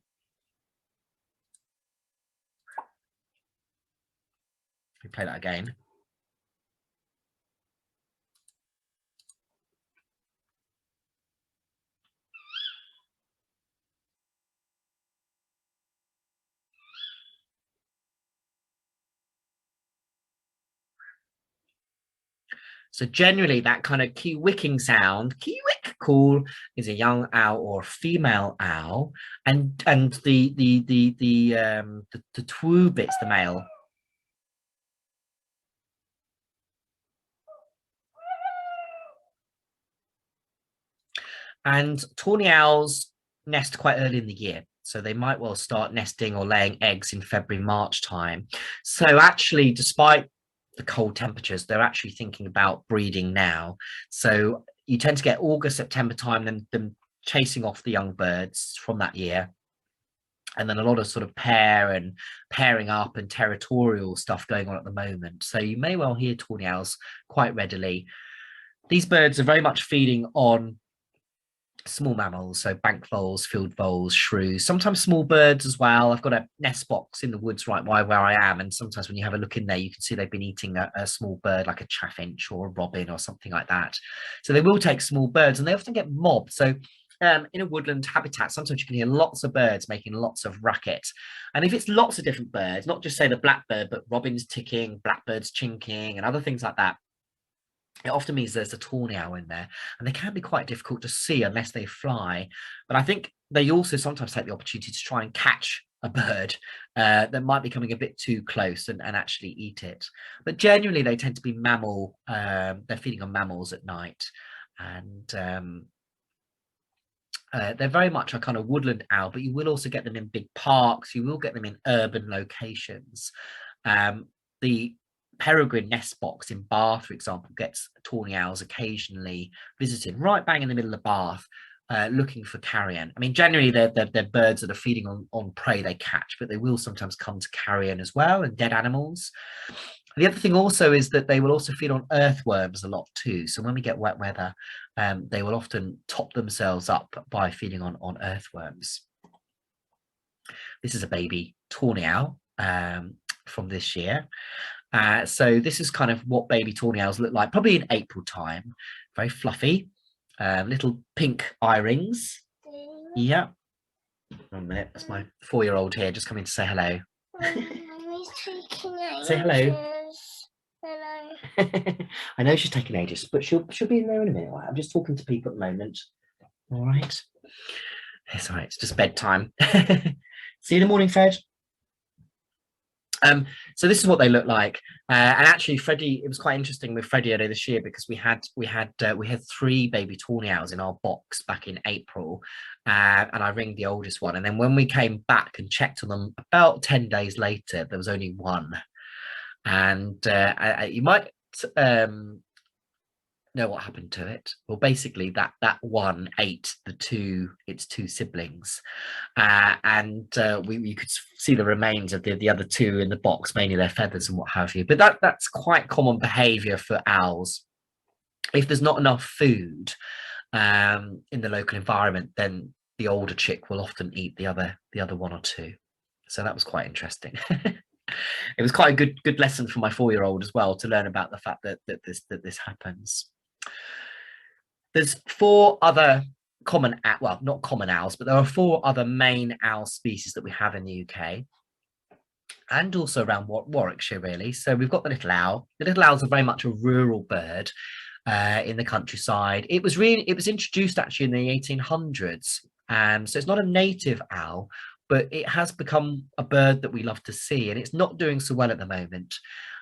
We play that again. So generally that kind of kiwicking sound, kiwick call, is a young owl or a female owl, and the twoo bit's the male. And tawny owls nest quite early in the year, so they might well start nesting or laying eggs in February, March time. So actually, despite the cold temperatures, they're actually thinking about breeding now. So you tend to get August, September time, them chasing off the young birds from that year. And then a lot of sort of pairing up and territorial stuff going on at the moment. So you may well hear tawny owls quite readily. These birds are very much feeding on small mammals, so bank voles, field voles, shrews, sometimes small birds as well. I've got a nest box in the woods right by where I am, and sometimes when you have a look in there, you can see they've been eating a small bird like a chaffinch or a robin or something like that. So they will take small birds, and they often get mobbed. So in a woodland habitat, sometimes you can hear lots of birds making lots of racket. And if it's lots of different birds, not just say the blackbird, but robins ticking, blackbirds chinking, and other things like that, it often means there's a tawny owl in there, and they can be quite difficult to see unless they fly. But I think they also sometimes take the opportunity to try and catch a bird that might be coming a bit too close and actually eat it. But generally they tend to be mammal, they're feeding on mammals at night, and they're very much a kind of woodland owl, but you will also get them in big parks, you will get them in urban locations. The Peregrine nest box in Bath, for example, gets tawny owls occasionally visiting right bang in the middle of Bath, looking for carrion. I mean, generally they're birds that are feeding on prey they catch, but they will sometimes come to carrion as well, and dead animals. The other thing also is that they will also feed on earthworms a lot too. So when we get wet weather, they will often top themselves up by feeding on earthworms. This is a baby tawny owl from this year. So this is kind of what baby tawny owls look like, probably in April time. Very fluffy, little pink eye rings. Yeah. 1 minute, that's my 4-year-old here just coming to say hello. Say hello. Hello. I know she's taking ages, but she'll be in there in a minute. Right? I'm just talking to people at the moment. All right. It's all right. It's just bedtime. See you in the morning, Fred. So this is what they look like, and actually Freddie, it was quite interesting with Freddie earlier this year, because we had 3 baby tawny owls in our box back in April, and I ringed the oldest one, and then when we came back and checked on them about 10 days later, there was only 1. And you might know what happened to it. Well, basically that one ate its two siblings, and we could see the remains of the other 2 in the box, mainly their feathers and what have you. But that's quite common behavior for owls. If there's not enough food in the local environment, then the older chick will often eat the other 1 or 2. So that was quite interesting. It was quite a good lesson for my 4-year-old as well, to learn about the fact that this happens. There's 4 other common, well, not common owls, but there are 4 other main owl species that we have in the UK, and also around Warwickshire, really. So we've got the little owl. The little owls are very much a rural bird in the countryside. It was introduced actually in the 1800s, so it's not a native owl, but it has become a bird that we love to see, and it's not doing so well at the moment.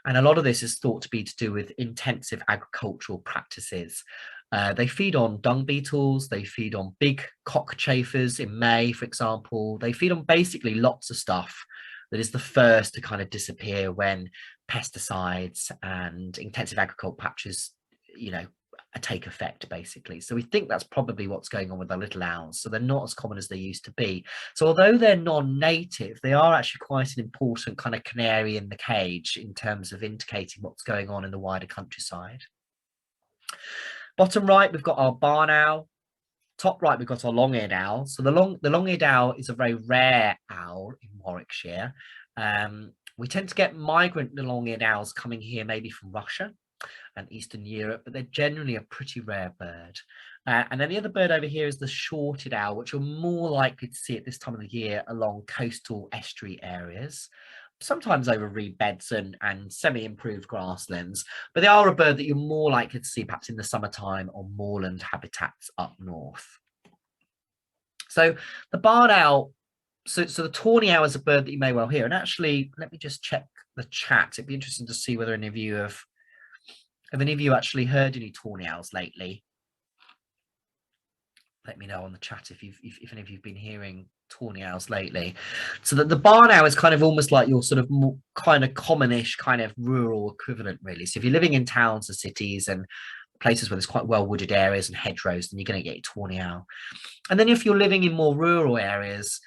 And a lot of this is thought to be to do with intensive agricultural practices. They feed on dung beetles, they feed on big cockchafers in May, for example. They feed on basically lots of stuff that is the first to kind of disappear when pesticides and intensive agricultural patches, you know, take effect, basically. So we think that's probably what's going on with the little owls. So they're not as common as they used to be. So although they're non-native, they are actually quite an important kind of canary in the cage in terms of indicating what's going on in the wider countryside. Bottom right, we've got our barn owl. Top right, we've got our long-eared owl. So the long-eared owl is a very rare owl in Warwickshire. We tend to get migrant long-eared owls coming here maybe from Russia and Eastern Europe, but they're generally a pretty rare bird. And then the other bird over here is the shorted owl, which you're more likely to see at this time of the year along coastal estuary areas, sometimes over reed beds and semi-improved grasslands, but they are a bird that you're more likely to see perhaps in the summertime on moorland habitats up north. So the barn owl, so the tawny owl is a bird that you may well hear. And actually, let me just check the chat. It'd be interesting to see whether any of you have any of you actually heard any tawny owls lately? Let me know on the chat if any of you've been hearing tawny owls lately. So that the barn owl is kind of almost like your sort of more kind of commonish kind of rural equivalent, really. So if you're living in towns or cities and places where there's quite well wooded areas and hedgerows, then you're going to get your tawny owl. And then if you're living in more rural areas,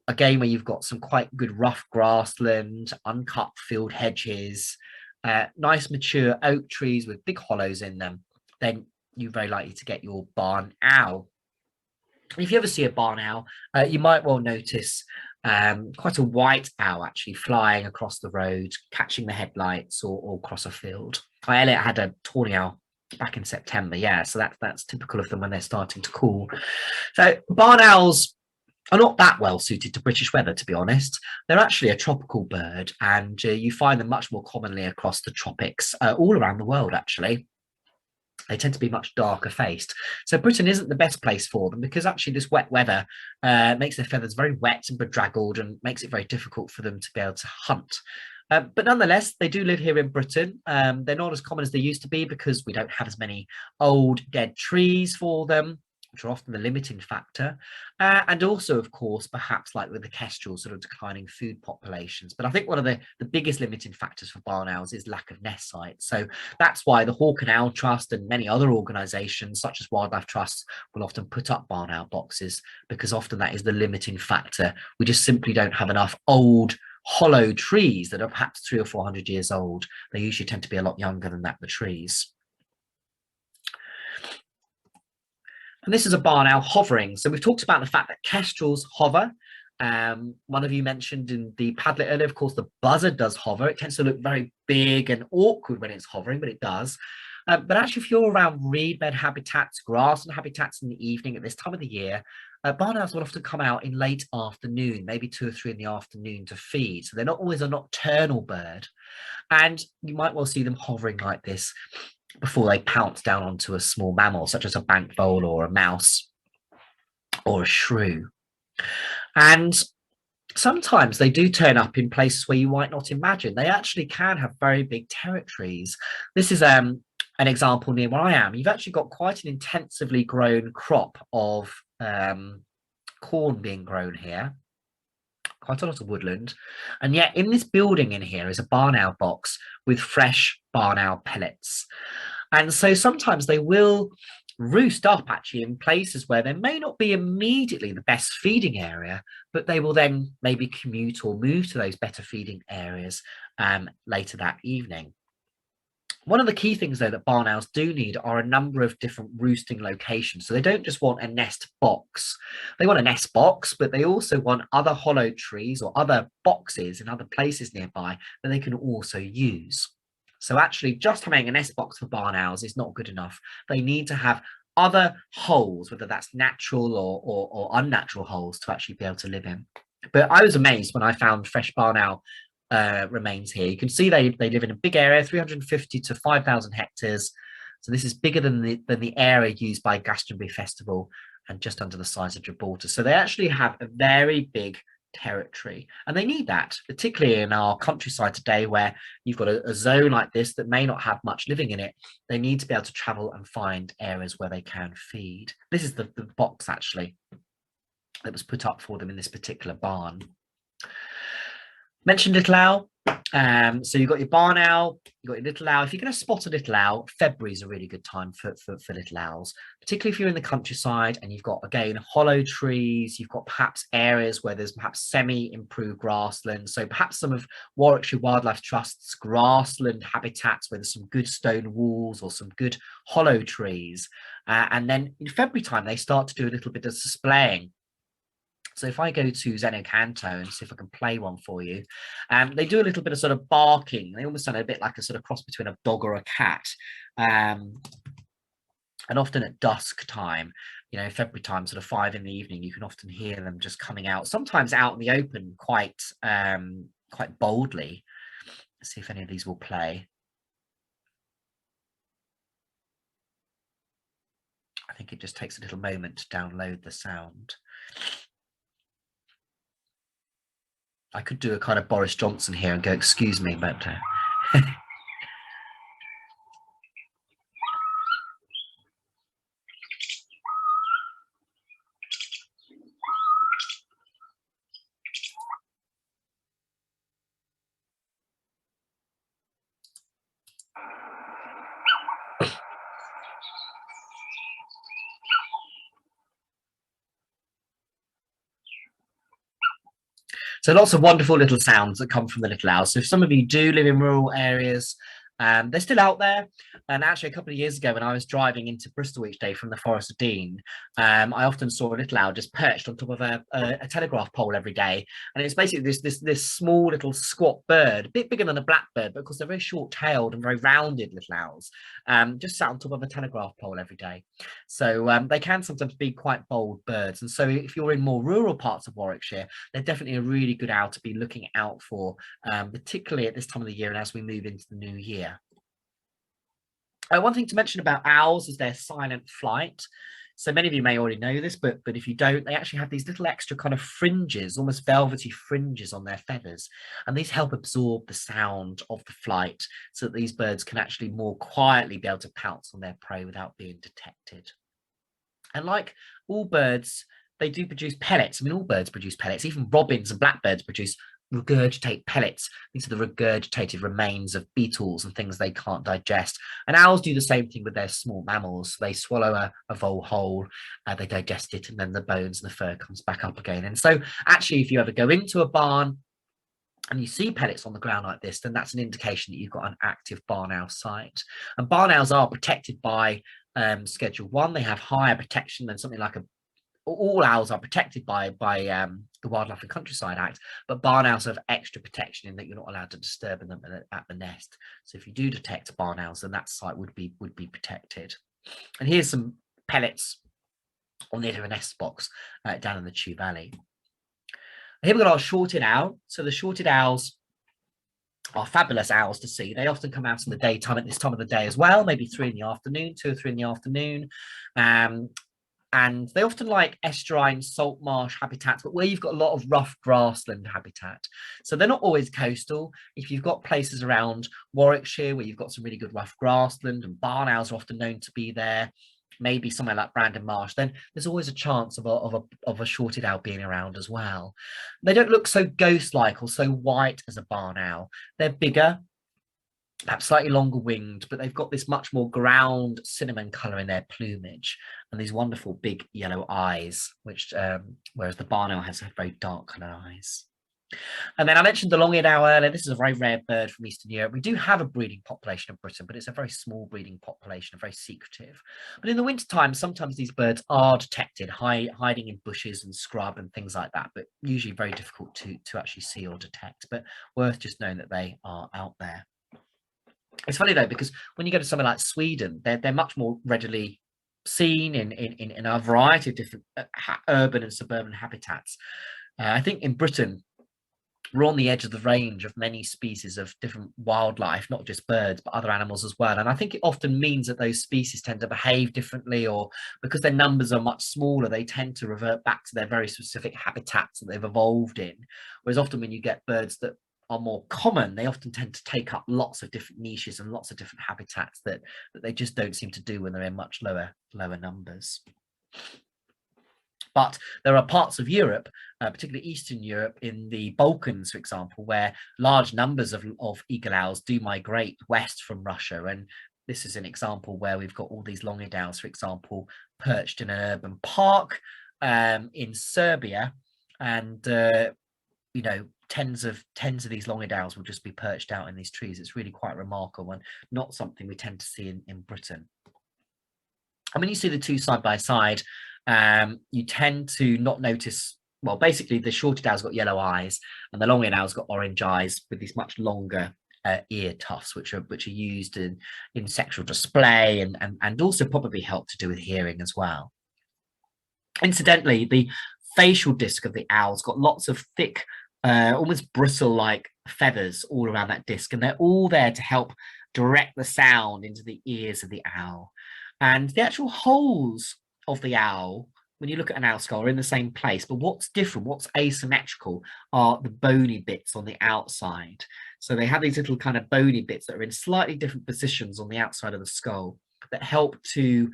again where you've got some quite good rough grassland, uncut field hedges, nice mature oak trees with big hollows in them, then you're very likely to get your barn owl. If you ever see a barn owl, you might well notice quite a white owl actually flying across the road, catching the headlights or across a field. Elliot had a tawny owl back in September, yeah, so that's typical of them when they're starting to cool. So barn owls are not that well suited to British weather, to be honest. They're actually a tropical bird, and you find them much more commonly across the tropics, all around the world, actually. They tend to be much darker faced. So Britain isn't the best place for them because actually this wet weather makes their feathers very wet and bedraggled and makes it very difficult for them to be able to hunt. But nonetheless, they do live here in Britain. They're not as common as they used to be because we don't have as many old dead trees for them, which are often the limiting factor. And also, of course, perhaps like with the kestrel, sort of declining food populations. But I think one of the biggest limiting factors for barn owls is lack of nest sites. So that's why the Hawk and Owl Trust and many other organisations, such as wildlife trusts, will often put up barn owl boxes, because often that is the limiting factor. We just simply don't have enough old hollow trees that are perhaps 300 or 400 years old. They usually tend to be a lot younger than that, the trees. And this is a barn owl hovering. So we've talked about the fact that kestrels hover. One of you mentioned in the Padlet earlier, of course, the buzzard does hover. It tends to look very big and awkward when it's hovering, but it does. But actually, if you're around reed bed habitats, grassland habitats in the evening at this time of the year, barn owls will often come out in late afternoon, maybe 2 or 3 in the afternoon to feed. So they're not always a nocturnal bird. And you might well see them hovering like this before they pounce down onto a small mammal, such as a bank vole or a mouse or a shrew. And sometimes they do turn up in places where you might not imagine. They actually can have very big territories. This is an example near where I am. You've actually got quite an intensively grown crop of corn being grown here, quite a lot of woodland, and yet in this building in here is a barn owl box with fresh barn owl pellets. And so sometimes they will roost up actually in places where there may not be immediately the best feeding area, but they will then maybe commute or move to those better feeding areas later that evening. One of the key things, though, that barn owls do need are a number of different roosting locations. So they don't just want a nest box. They want a nest box, but they also want other hollow trees or other boxes in other places nearby that they can also use. So actually, just having a nest box for barn owls is not good enough. They need to have other holes, whether that's natural or unnatural holes, to actually be able to live in. But I was amazed when I found fresh barn owl remains here. You can see they live in a big area, 350 to 5,000 hectares. So this is bigger than the area used by Glastonbury Festival and just under the size of Gibraltar. So they actually have a very big territory, and they need that, particularly in our countryside today where you've got a zone like this that may not have much living in it. They need to be able to travel and find areas where they can feed. This is the box actually that was put up for them in this particular barn. Mentioned little owl. So you've got your barn owl, you've got your little owl. If you're going to spot a little owl, February is a really good time for little owls, particularly if you're in the countryside and you've got, again, hollow trees. You've got perhaps areas where there's perhaps semi-improved grassland. So perhaps some of Warwickshire Wildlife Trust's grassland habitats where there's some good stone walls or some good hollow trees. And then in February time, they start to do a little bit of displaying. So if I go to Zeno Canto and see if I can play one for you, they do a little bit of sort of barking. They almost sound a bit like a sort of cross between a dog or a cat. And often at dusk time, you know, February time, sort of 5 in the evening, you can often hear them just coming out, sometimes out in the open quite boldly. Let's see if any of these will play. I think it just takes a little moment to download the sound. I could do a kind of Boris Johnson here and go, excuse me, but so lots of wonderful little sounds that come from the little owls. So if some of you do live in rural areas, they're still out there. And actually, a couple of years ago, when I was driving into Bristol each day from the Forest of Dean, I often saw a little owl just perched on top of a telegraph pole every day. And it's basically this small little squat bird, a bit bigger than a blackbird, but of course they're very short-tailed and very rounded little owls, just sat on top of a telegraph pole every day. So they can sometimes be quite bold birds. And so if you're in more rural parts of Warwickshire, they're definitely a really good owl to be looking out for, particularly at this time of the year and as we move into the new year. One thing to mention about owls is their silent flight. So many of you may already know this, but if you don't, they actually have these little extra kind of fringes, almost velvety fringes on their feathers. And these help absorb the sound of the flight so that these birds can actually more quietly be able to pounce on their prey without being detected. And like all birds, they do produce pellets. I mean, all birds produce pellets. Even robins and blackbirds regurgitate pellets. These are the regurgitated remains of beetles and things they can't digest. And owls do the same thing with their small mammals. They swallow a vole whole, they digest it, and then the bones and the fur comes back up again. And so actually, if you ever go into a barn and you see pellets on the ground like this, then that's an indication that you've got an active barn owl site. And barn owls are protected by Schedule 1. They have higher protection than something like all owls are protected by the Wildlife and Countryside Act, but barn owls have extra protection in that you're not allowed to disturb them at the nest. So if you do detect barn owls, then that site would be protected. And here's some pellets on the edge of a nest box down in the Chew Valley. Here we've got our shorted owl. So the shorted owls are fabulous owls to see. They often come out in the daytime at this time of the day as well, maybe 3 in the afternoon, 2 or 3 in the afternoon. And they often like estuarine salt marsh habitats, but where you've got a lot of rough grassland habitat. So they're not always coastal. If you've got places around Warwickshire where you've got some really good rough grassland, and barn owls are often known to be there, maybe somewhere like Brandon Marsh, then there's always a chance of a shorted owl being around as well. They don't look so ghost-like or so white as a barn owl. They're bigger, perhaps slightly longer winged, but they've got this much more ground cinnamon colour in their plumage and these wonderful big yellow eyes, which whereas the barn owl has very dark coloured eyes. And then I mentioned the long-eared owl earlier. This is a very rare bird from Eastern Europe. We do have a breeding population in Britain, but it's a very small breeding population, very secretive. But in the wintertime, sometimes these birds are detected hiding in bushes and scrub and things like that, but usually very difficult to actually see or detect, but worth just knowing that they are out there. It's funny though, because when you go to somewhere like Sweden, they're much more readily seen in a variety of different urban and suburban habitats. I think in Britain, we're on the edge of the range of many species of different wildlife, not just birds, but other animals as well. And I think it often means that those species tend to behave differently, or because their numbers are much smaller, they tend to revert back to their very specific habitats that they've evolved in. Whereas often when you get birds that are more common, they often tend to take up lots of different niches and lots of different habitats that they just don't seem to do when they're in much lower numbers. But there are parts of Europe, particularly Eastern Europe, in the Balkans, for example, where large numbers of eagle owls do migrate west from Russia. And this is an example where we've got all these long-eared owls, for example, perched in an urban park in Serbia. And, you know, tens of these long-eared owls will just be perched out in these trees. It's really quite remarkable and not something we tend to see in Britain. And when you see the two side by side, you tend to not notice, well, basically the short-eared owl's got yellow eyes and the long-eared owl's got orange eyes with these much longer ear tufts, which are used in sexual display and also probably help to do with hearing as well. Incidentally, the facial disc of the owl's got lots of thick, almost bristle-like feathers all around that disc, and they're all there to help direct the sound into the ears of the owl. And the actual holes of the owl, when you look at an owl skull, are in the same place, but what's different, what's asymmetrical, are the bony bits on the outside. So they have these little kind of bony bits that are in slightly different positions on the outside of the skull that help to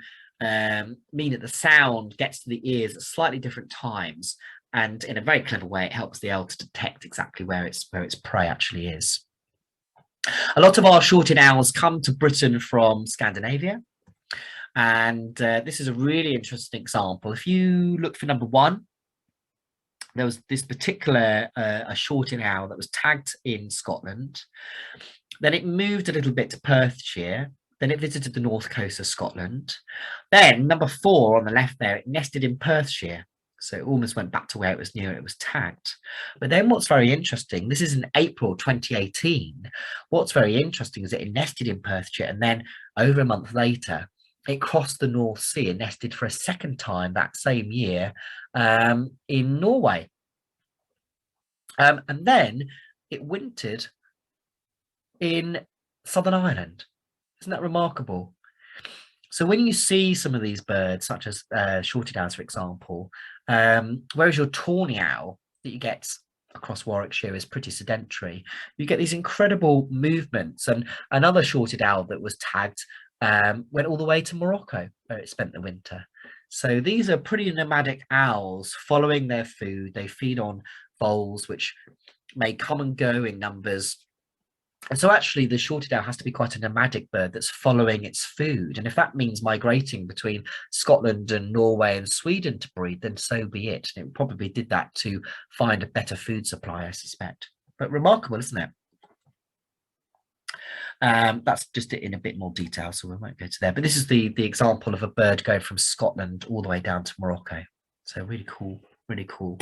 mean that the sound gets to the ears at slightly different times, and in a very clever way it helps the owl to detect exactly where its prey actually is. A lot of our short-eared owls come to Britain from Scandinavia. And this is a really interesting example. If you look for number 1, there was this particular a short-eared owl that was tagged in Scotland. Then it moved a little bit to Perthshire. Then it visited the north coast of Scotland. Then number 4 on the left there, it nested in Perthshire. So it almost went back to where it was new, it was tagged. But then what's very interesting, this is in April 2018. What's very interesting is that it nested in Perthshire, and then over a month later, it crossed the North Sea and nested for a second time that same year in Norway. And then it wintered in Southern Ireland. Isn't that remarkable? So when you see some of these birds, such as short-eared owls, for example, whereas your Tawny Owl that you get across Warwickshire is pretty sedentary, you get these incredible movements. And another short-eared owl that was tagged went all the way to Morocco, where it spent the winter. So these are pretty nomadic owls following their food. They feed on voles, which may come and go in numbers. And so actually the short-eared owl has to be quite a nomadic bird that's following its food. And if that means migrating between Scotland and Norway and Sweden to breed, then so be it. And it probably did that to find a better food supply, I suspect. But remarkable, isn't it? That's just it in a bit more detail, so we won't go to there. But this is the example of a bird going from Scotland all the way down to Morocco. So really cool, really cool.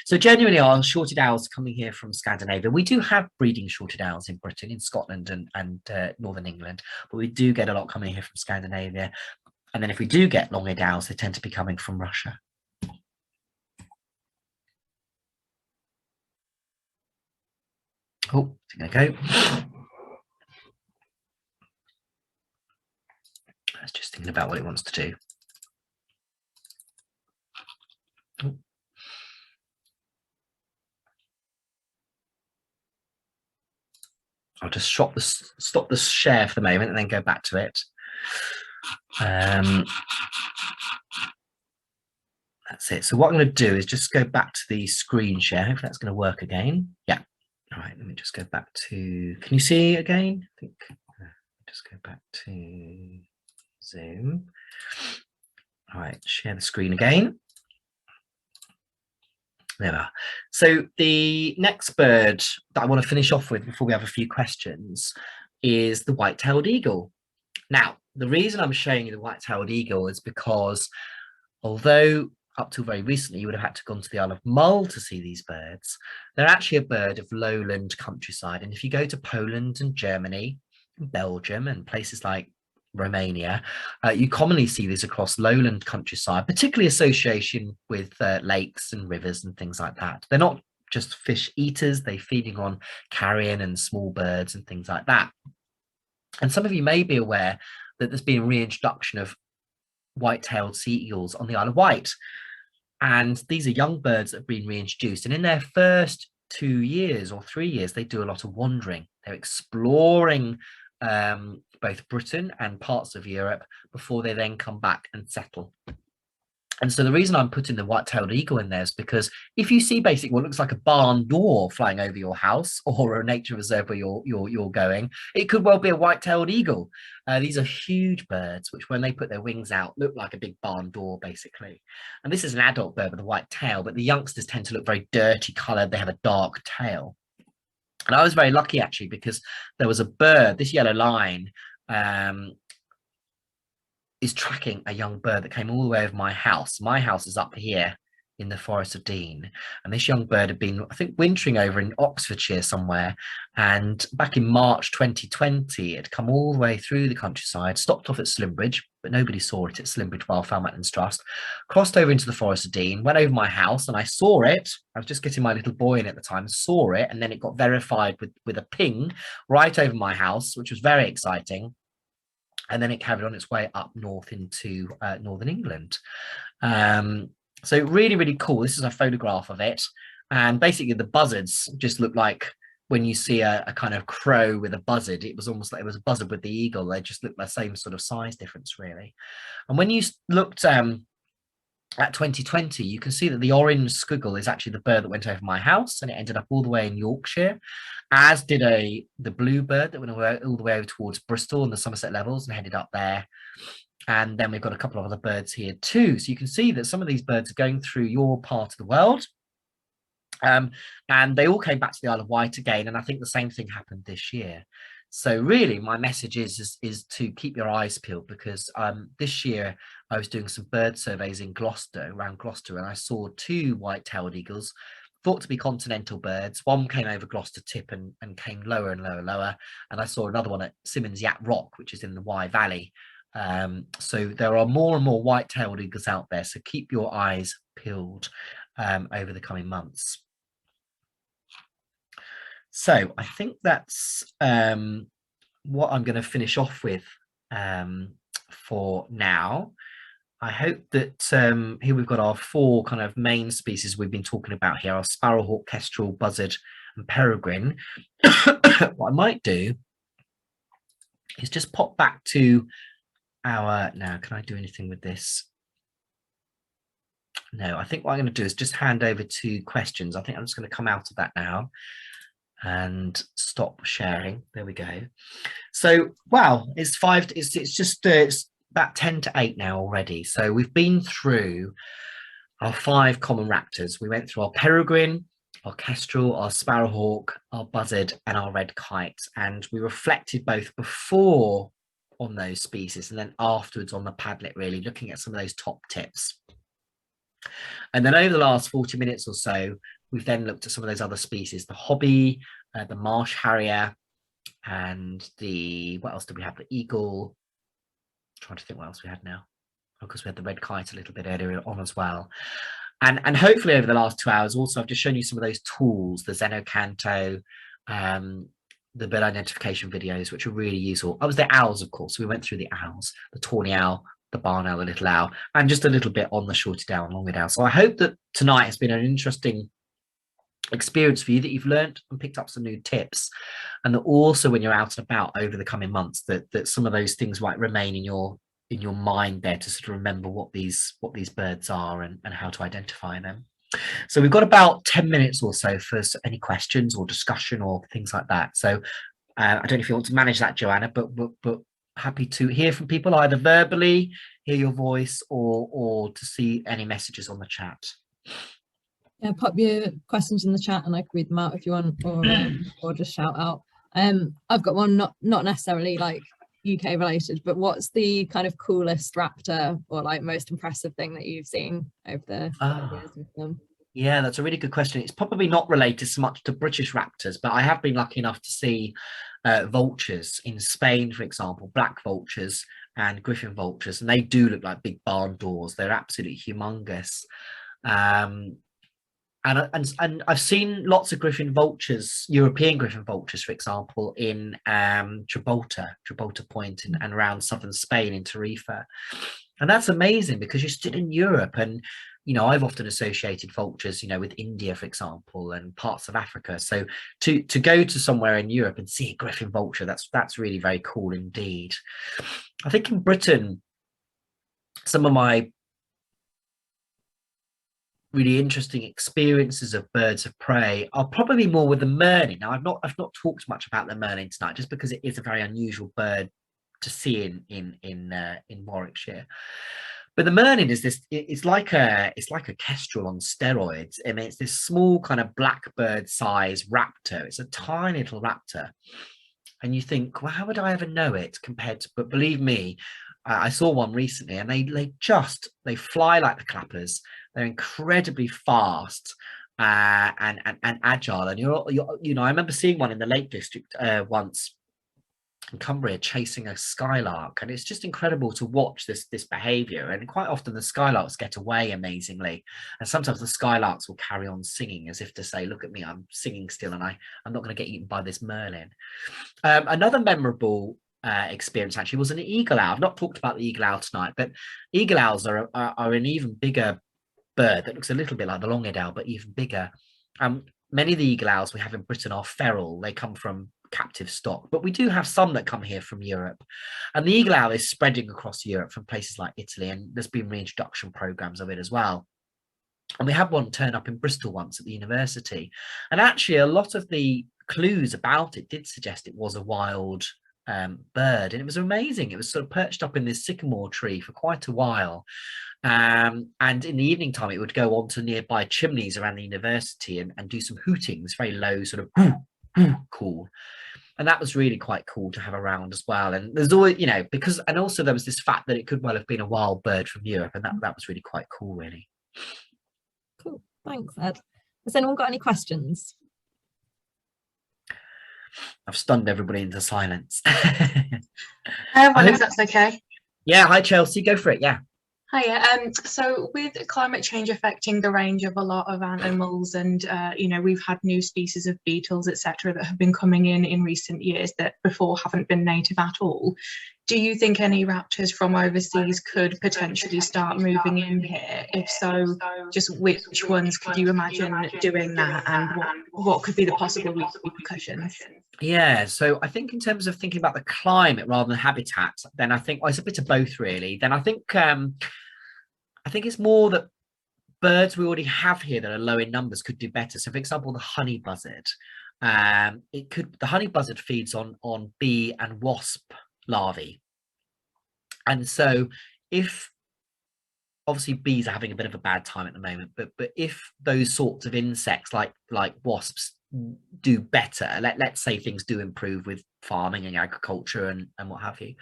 So genuinely our short-eared owls coming here from Scandinavia. We do have breeding short-eared owls in Britain, in Scotland and Northern England, but we do get a lot coming here from Scandinavia. And then if we do get long-eared owls, they tend to be coming from Russia. Oh, I think I go. I was just thinking about what it wants to do. Oh. I'll just stop the share for the moment and then go back to it. That's it. So what I'm going to do is just go back to the screen share. Hopefully that's going to work again. Yeah. All right, let me just go back to, can you see again? I think, just go back to Zoom. All right, share the screen again. There we are. So the next bird that I want to finish off with before we have a few questions is the white-tailed eagle. Now, the reason I'm showing you the white-tailed eagle is because although up till very recently you would have had to go to the Isle of Mull to see these birds, they're actually a bird of lowland countryside. And if you go to Poland and Germany and Belgium and places like Romania. You commonly see these across lowland countryside, particularly association with lakes and rivers and things like that. They're not just fish eaters, they're feeding on carrion and small birds and things like that. And some of you may be aware that there's been a reintroduction of white-tailed sea eels on the Isle of Wight. And these are young birds that have been reintroduced. And in their first 2 years or 3 years, they do a lot of wandering. They're exploring both Britain and parts of Europe before they then come back and settle. And so the reason I'm putting the white-tailed eagle in there is because if you see basically what looks like a barn door flying over your house or a nature reserve where you're going, it could well be a white-tailed eagle. These are huge birds, which when they put their wings out, look like a big barn door, basically. And this is an adult bird with a white tail, but the youngsters tend to look very dirty coloured. They have a dark tail. And I was very lucky, actually, because there was a bird, this yellow line, is tracking a young bird that came all the way over my house. My house is up here in the Forest of Dean, and this young bird had been, I think, wintering over in Oxfordshire somewhere, and back in March 2020 it had come all the way through the countryside, stopped off at Slimbridge, but nobody saw it at Slimbridge Wildfowl Maintenance Trust, crossed over into the Forest of Dean, went over my house, and I saw it. I was just getting my little boy in at the time, saw it, and then it got verified with a ping right over my house, which was very exciting. And then it carried on its way up north into northern England. So really, really cool. This is a photograph of it. And basically the buzzards just look like when you see a kind of crow with a buzzard, it was almost like it was a buzzard with the eagle. They just look the same sort of size difference, really. And when you looked at 2020, you can see that the orange squiggle is actually the bird that went over my house, and it ended up all the way in Yorkshire, as did the blue bird that went all the way over towards Bristol and the Somerset Levels and headed up there. And then we've got a couple of other birds here too. So you can see that some of these birds are going through your part of the world. And they all came back to the Isle of Wight again, and I think the same thing happened this year. So really my message is to keep your eyes peeled, because this year I was doing some bird surveys in Gloucester, around Gloucester, and I saw 2 white-tailed eagles thought to be continental birds. One came over Gloucester Tip and came lower and lower, and I saw another one at Simmons Yat Rock, which is in the Wye Valley. So there are more and more white-tailed eagles out there, so keep your eyes peeled over the coming months. So I think that's what I'm going to finish off with for now. I hope that here we've got our 4 kind of main species we've been talking about here, our Sparrowhawk, Kestrel, Buzzard and Peregrine. What I might do is just pop back to our, now can I do anything with this? No, I think what I'm going to do is just hand over to questions. I think I'm just going to come out of that now and stop sharing. There we go. So wow, it's about 10 to 8 now already. So we've been through our 5 common raptors. We went through our peregrine, our kestrel, our sparrowhawk, our buzzard and our red kite, and we reflected both before on those species and then afterwards on the Padlet, really looking at some of those top tips. And then over the last 40 minutes or so, we've then looked at some of those other species, the hobby, the Marsh Harrier, and the, what else did we have? The eagle. I'm trying to think what else we had now. Of course, we had the red kite a little bit earlier on as well. And hopefully over the last 2 hours, also, I've just shown you some of those tools, the Xenocanto, the bird identification videos, which are really useful. I was the owls, of course. We went through the owls, the Tawny Owl, the barn owl, the little owl, and just a little bit on the shorted owl and long-eared owl. So I hope that tonight has been an interesting experience for you, that you've learned and picked up some new tips, and that also when you're out and about over the coming months, that some of those things might remain in your mind there to sort of remember what these birds are and how to identify them. So we've got about 10 minutes or so for any questions or discussion or things like that. So I don't know if you want to manage that, Joanna, but happy to hear from people, either verbally, hear your voice, or to see any messages on the chat. Yeah, pop your questions in the chat and I can read them out if you want, or just shout out. I've got one not necessarily like UK related, but what's the kind of coolest raptor or like most impressive thing that you've seen over the years with them? Yeah, that's a really good question. It's probably not related so much to British raptors, but I have been lucky enough to see vultures in Spain, for example, black vultures and griffin vultures, and they do look like big barn doors. They're absolutely humongous. Um, and I've seen lots of griffin vultures, European griffin vultures, for example, in Gibraltar Point, and around southern Spain in Tarifa. And that's amazing because you're still in Europe, and I've often associated vultures, with India, for example, and parts of Africa. So to go to somewhere in Europe and see a griffin vulture, that's really very cool indeed. I think in Britain, some of my really interesting experiences of birds of prey are probably more with the merlin. Now, I've not talked much about the merlin tonight, just because it is a very unusual bird to see in Warwickshire. But the merlin is this, it's like a kestrel on steroids. I mean, it's this small kind of blackbird size raptor. It's a tiny little raptor. And you think, well, how would I ever know it compared to, but believe me, I saw one recently, and they fly like the clappers. They're incredibly fast and agile. And I remember seeing one in the Lake District once in Cumbria chasing a skylark, and it's just incredible to watch this behavior. And quite often the skylarks get away amazingly, and sometimes the skylarks will carry on singing as if to say, look at me, I'm singing still, and I'm not going to get eaten by this merlin. Another memorable experience actually was an eagle owl. I've not talked about the eagle owl tonight, but eagle owls are an even bigger bird that looks a little bit like the long-eared owl, but even bigger. Many of the eagle owls we have in Britain are feral. They come from captive stock, but we do have some that come here from Europe, and the eagle owl is spreading across Europe from places like Italy, and there's been reintroduction programs of it as well. And we had one turn up in Bristol once at the university, and actually a lot of the clues about it did suggest it was a wild bird, and it was amazing. It was sort of perched up in this sycamore tree for quite a while, and in the evening time it would go on to nearby chimneys around the university and do some hootings, very low sort of call. And that was really quite cool to have around as well. And there's always, because, and also there was this fact that it could well have been a wild bird from Europe, and that was really quite cool, really. Cool, thanks, Ed. Has anyone got any questions? I've stunned everybody into silence. If that's okay. Yeah, hi Chelsea, go for it. Yeah. Hiya. So with climate change affecting the range of a lot of animals, and we've had new species of beetles, etc., that have been coming in recent years that before haven't been native at all. Do you think any raptors from overseas could potentially start moving in here? If so, just which ones could you imagine doing that, and what could be the possible repercussions? Yeah, so I think in terms of thinking about the climate rather than habitat, then I think it's a bit of both, really. Then I think it's more that birds we already have here that are low in numbers could do better. So, for example, the honey buzzard, the honey buzzard feeds on bee and wasp larvae, and so if obviously bees are having a bit of a bad time at the moment, but if those sorts of insects like wasps do better, let's say things do improve with farming and agriculture and what have you,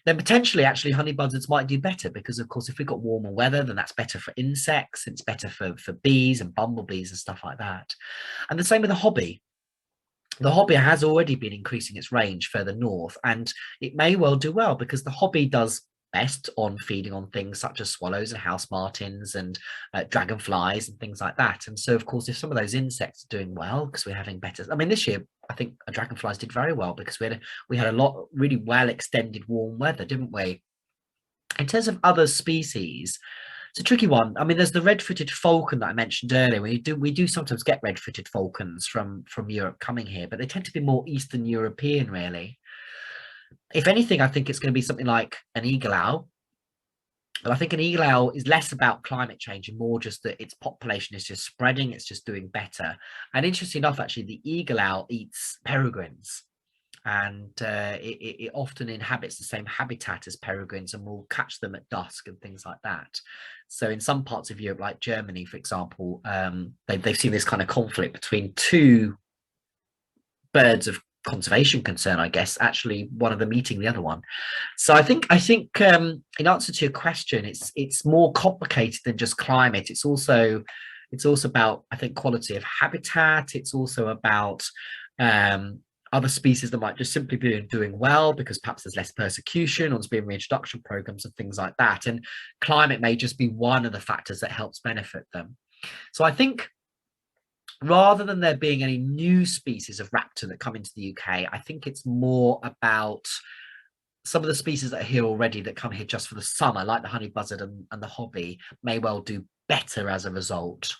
then potentially actually honey buzzards might do better, because of course if we've got warmer weather, then that's better for insects, it's better for bees and bumblebees and stuff like that. And the same with the hobby. The hobby has already been increasing its range further north, and it may well do well, because the hobby does best on feeding on things such as swallows and house martins and dragonflies and things like that. And so of course if some of those insects are doing well, because we're having better, I mean this year I think dragonflies did very well because we had a lot really well extended warm weather, didn't we? In terms of other species, it's a tricky one. I mean, there's the red-footed falcon that I mentioned earlier. We do sometimes get red-footed falcons from Europe coming here, but they tend to be more Eastern European, really. If anything, I think it's going to be something like an eagle owl. But I think an eagle owl is less about climate change and more just that its population is just spreading, it's just doing better. And interesting enough, actually, the eagle owl eats peregrines, and it often inhabits the same habitat as peregrines and will catch them at dusk and things like that. So in some parts of Europe, like Germany, for example, they've seen this kind of conflict between two birds of conservation concern, I guess, actually one of them eating the other one. So I think in answer to your question, it's more complicated than just climate. It's also, It's also about, I think, quality of habitat. It's also about other species that might just simply be doing well because perhaps there's less persecution, or there's been reintroduction programs and things like that. And climate may just be one of the factors that helps benefit them. So I think rather than there being any new species of raptor that come into the UK, I think it's more about some of the species that are here already that come here just for the summer, like the honey buzzard and the hobby, may well do better as a result.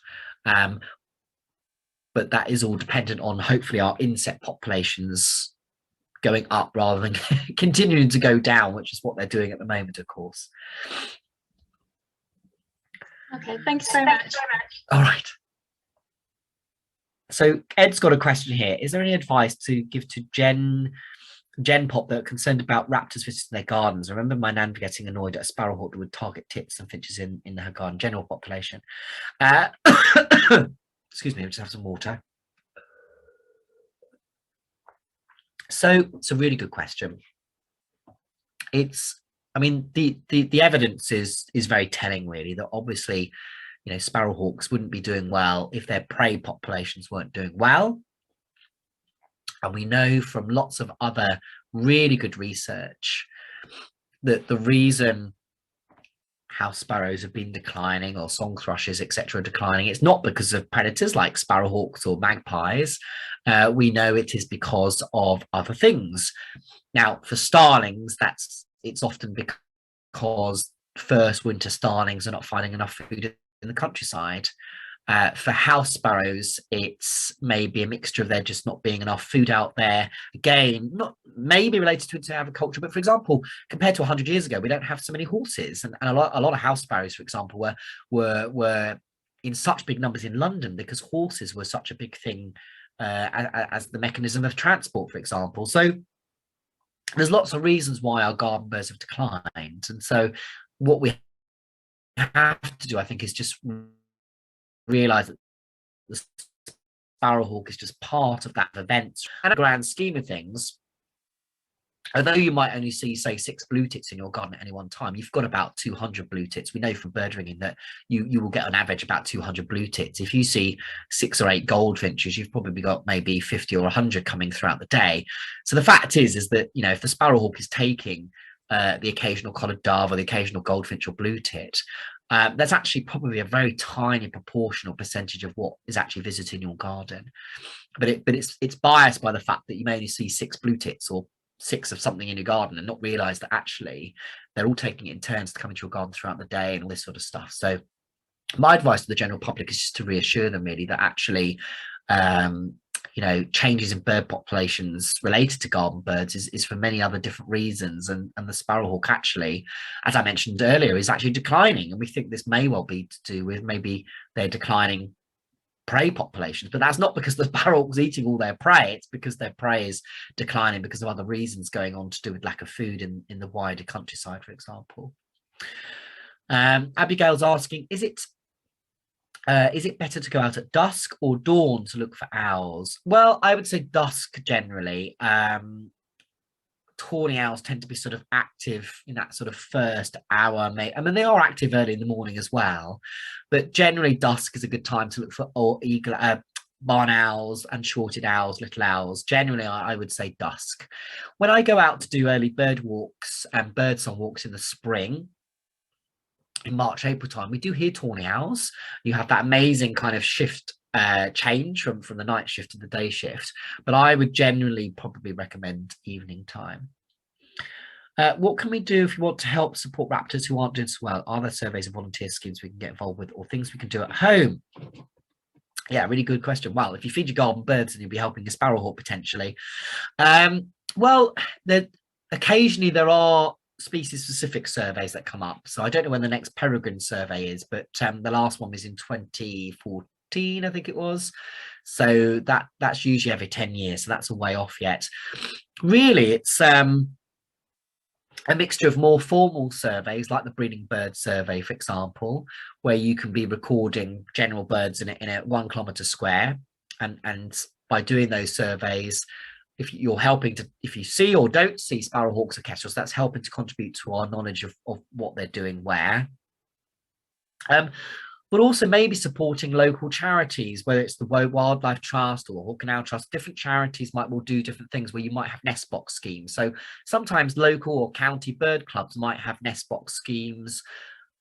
But that is all dependent on hopefully our insect populations going up rather than continuing to go down, which is what they're doing at the moment, of course. Okay, thanks very much. All right. So Ed's got a question here. Is there any advice to give to Gen Pop that are concerned about raptors visiting their gardens? I remember my nan getting annoyed at a sparrowhawk that would target tits and finches in her garden, general population. Excuse me, I'll just have some water. So it's a really good question. I mean, the evidence is very telling, really, that obviously, you know, sparrowhawks wouldn't be doing well if their prey populations weren't doing well. And we know from lots of other really good research that the reason house sparrows have been declining, or song thrushes, etc., declining, it's not because of predators like sparrowhawks or magpies. We know it is because of other things. Now, for starlings, it's often because first winter starlings are not finding enough food in the countryside. For house sparrows, it's maybe a mixture of there just not being enough food out there. Again, not maybe related to agriculture, but for example, compared to 100 years ago, we don't have so many horses, and a lot of house sparrows, for example, were in such big numbers in London because horses were such a big thing as the mechanism of transport, for example. So there's lots of reasons why our garden birds have declined, and so what we have to do, I think, is just realize that the sparrowhawk is just part of that event. And in the grand scheme of things, although you might only see, say, 6 blue tits in your garden at any one time, you've got about 200 blue tits. We know from bird ringing that you will get on average about 200 blue tits. If you see 6 or 8 goldfinches, you've probably got maybe 50 or 100 coming throughout the day. So the fact is that, you know, if the sparrowhawk is taking the occasional collared dove or the occasional goldfinch or blue tit, that's actually probably a very tiny proportional percentage of what is actually visiting your garden. But it's biased by the fact that you may only see 6 blue tits or 6 of something in your garden and not realize that actually they're all taking it in turns to come into your garden throughout the day and all this sort of stuff. So my advice to the general public is just to reassure them, really, that actually you know, changes in bird populations related to garden birds is for many other different reasons, and the sparrowhawk, actually, as I mentioned earlier, is actually declining, and we think this may well be to do with maybe their declining prey populations. But that's not because the sparrowhawk's eating all their prey, it's because their prey is declining because of other reasons going on to do with lack of food in the wider countryside, for example. Abigail's asking, is it better to go out at dusk or dawn to look for owls? Well, I would say dusk generally. Tawny owls tend to be sort of active in that sort of first hour. I mean, they are active early in the morning as well, but generally dusk is a good time to look for barn owls and shorted owls, little owls. Generally, I would say dusk. When I go out to do early bird walks and birdsong walks in the spring, in March, April time, we do hear tawny owls. You have that amazing kind of shift change from the night shift to the day shift, but I would generally probably recommend evening time. What can we do if you want to help support raptors who aren't doing so well? Are there surveys and volunteer schemes we can get involved with, or things we can do at home? Yeah, really good question. Well, if you feed your garden birds, then you'll be helping a sparrowhawk potentially. Well, occasionally there are species specific surveys that come up, so I don't know when the next peregrine survey is, but the last one was in 2014, I think it was, so that's usually every 10 years, so that's a way off yet. Really, it's a mixture of more formal surveys like the breeding bird survey, for example, where you can be recording general birds in a 1 kilometre square, and by doing those surveys, if you're helping to, if you see or don't see sparrowhawks or kestrels, that's helping to contribute to our knowledge of what they're doing where. but also maybe supporting local charities, whether it's the Wildlife Trust or Hawk and Owl Trust. Different charities will do different things where you might have nest box schemes. So sometimes local or county bird clubs might have nest box schemes.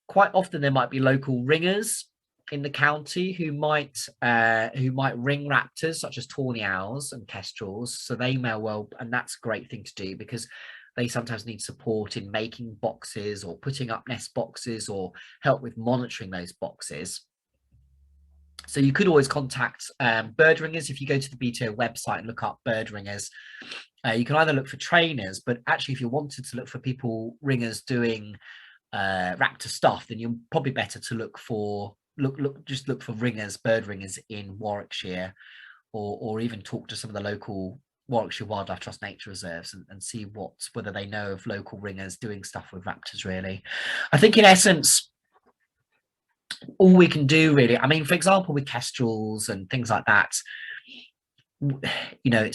Quite often there might be local ringers in the county who might ring raptors such as Tawny Owls and Kestrels. So they may well, and that's a great thing to do because they sometimes need support in making boxes or putting up nest boxes or help with monitoring those boxes. So you could always contact bird ringers. If you go to the BTO website and look up bird ringers, you can either look for trainers, but actually if you wanted to look for ringers doing raptor stuff, then you're probably better to look for ringers, bird ringers in Warwickshire, or even talk to some of the local Warwickshire Wildlife Trust nature reserves and see whether they know of local ringers doing stuff with raptors. Really, I think in essence all we can do really, I mean, for example, with kestrels and things like that, you know,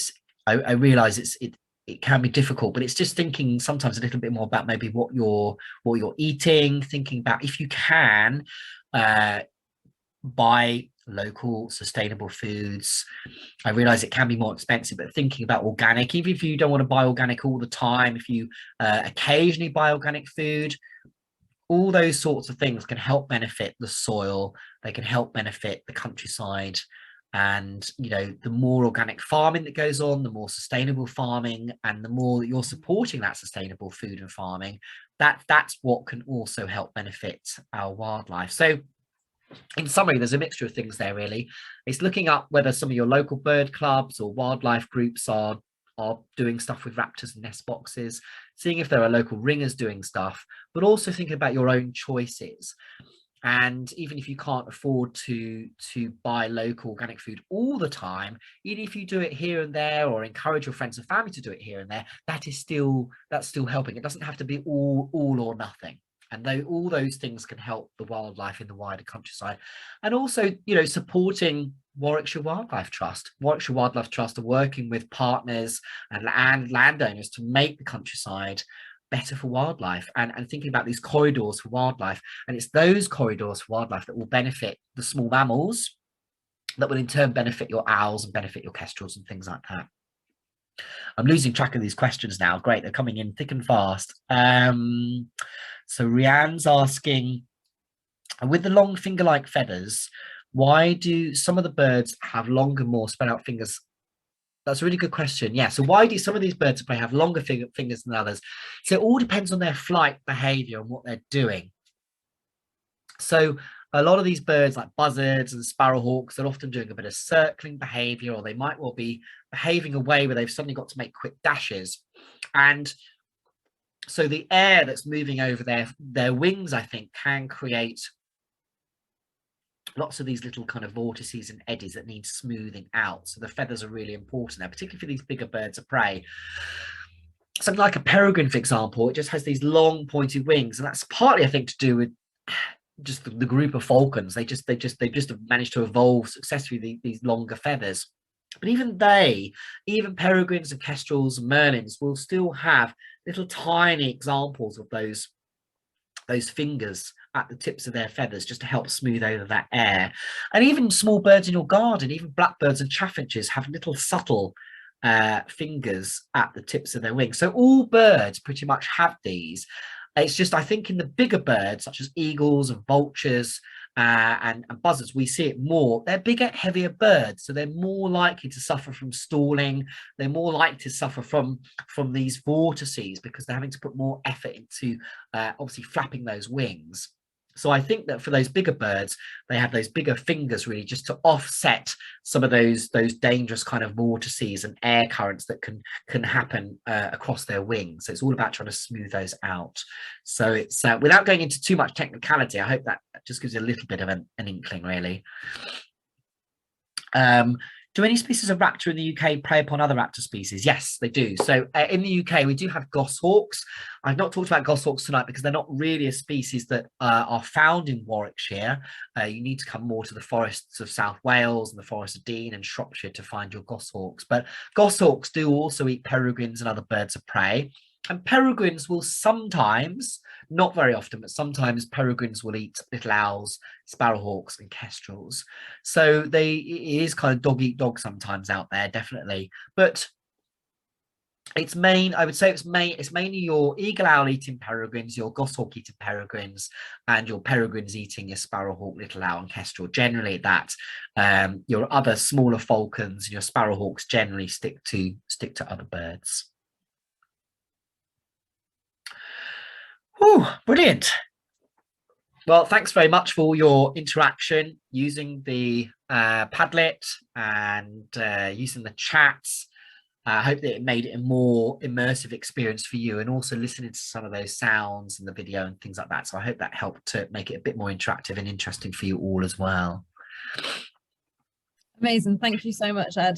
I realize it can be difficult, but it's just thinking sometimes a little bit more about maybe what you're eating, thinking about if you can buy local sustainable foods. I realize it can be more expensive, but thinking about organic, even if you don't want to buy organic all the time, if you occasionally buy organic food, all those sorts of things can help benefit the soil. They can help benefit the countryside. And, you know, the more organic farming that goes on, the more sustainable farming, and the more that you're supporting that sustainable food and farming, that's what can also help benefit our wildlife. So in summary, there's a mixture of things there, really. It's looking up whether some of your local bird clubs or wildlife groups are doing stuff with raptors and nest boxes, seeing if there are local ringers doing stuff, but also thinking about your own choices. And even if you can't afford to buy local organic food all the time, even if you do it here and there, or encourage your friends and family to do it here and there, that's still helping. It doesn't have to be all or nothing. And all those things can help the wildlife in the wider countryside. And also, you know, supporting Warwickshire Wildlife Trust. Warwickshire Wildlife Trust are working with partners and landowners to make the countryside better for wildlife, and thinking about these corridors for wildlife. And it's those corridors for wildlife that will benefit the small mammals, that will in turn benefit your owls and benefit your kestrels and things like that. I'm losing track of these questions now. Great, they're coming in thick and fast. So Rianne's asking, with the long finger-like feathers, why do some of the birds have longer, more spread out fingers? That's a really good question. Yeah, so why do some of these birds have longer fingers than others? So it all depends on their flight behavior and what they're doing. So a lot of these birds, like buzzards and sparrowhawks, they're often doing a bit of circling behavior, or they might well be behaving a way where they've suddenly got to make quick dashes. And so the air that's moving over their wings, I think, can create lots of these little kind of vortices and eddies that need smoothing out. So the feathers are really important there, particularly for these bigger birds of prey. Something like a peregrine, for example, it just has these long pointed wings, and that's partly, I think, to do with just the group of falcons. They just have managed to evolve successfully these longer feathers. But even peregrines and kestrels and merlins will still have little tiny examples of those fingers at the tips of their feathers, just to help smooth over that air. And even small birds in your garden, even blackbirds and chaffinches, have little subtle fingers at the tips of their wings. So all birds pretty much have these. It's just, I think, in the bigger birds, such as eagles and vultures and buzzards, we see it more. They're bigger, heavier birds, so they're more likely to suffer from stalling. They're more likely to suffer from these vortices, because they're having to put more effort into obviously flapping those wings. So I think that for those bigger birds, they have those bigger fingers, really, just to offset some of those dangerous kind of vortices and air currents that can happen across their wings. So it's all about trying to smooth those out. So it's without going into too much technicality, I hope that just gives you a little bit of an inkling, really. Do any species of raptor in the UK prey upon other raptor species? Yes, they do. So in the UK, we do have goshawks. I've not talked about goshawks tonight because they're not really a species that are found in Warwickshire. You need to come more to the forests of South Wales and the Forest of Dean and Shropshire to find your goshawks. But goshawks do also eat peregrines and other birds of prey. And peregrines will sometimes, not very often, but sometimes peregrines will eat little owls, sparrowhawks and kestrels. So it is kind of dog eat dog sometimes out there, definitely. But I would say it's mainly your eagle owl eating peregrines, your goshawk eating peregrines, and your peregrines eating your sparrowhawk, little owl and kestrel. Generally that. Your other smaller falcons and your sparrowhawks generally stick to other birds. Whew, brilliant. Well, thanks very much for your interaction using the Padlet and using the chats. I hope that it made it a more immersive experience for you, and also listening to some of those sounds in the video and things like that. So I hope that helped to make it a bit more interactive and interesting for you all as well. Amazing. Thank you so much, Ed.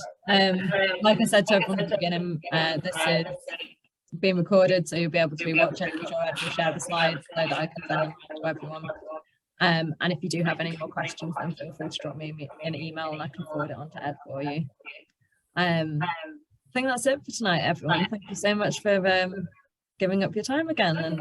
Like I said to everyone at the beginning, this is being recorded, so you'll be able to rewatch it. I'm sure Ed will share the slides so that I can send them to everyone. And if you do have any more questions, then feel free to drop me an email and I can forward it on to Ed for you. I think that's it for tonight, everyone. Thank you so much for giving up your time again, and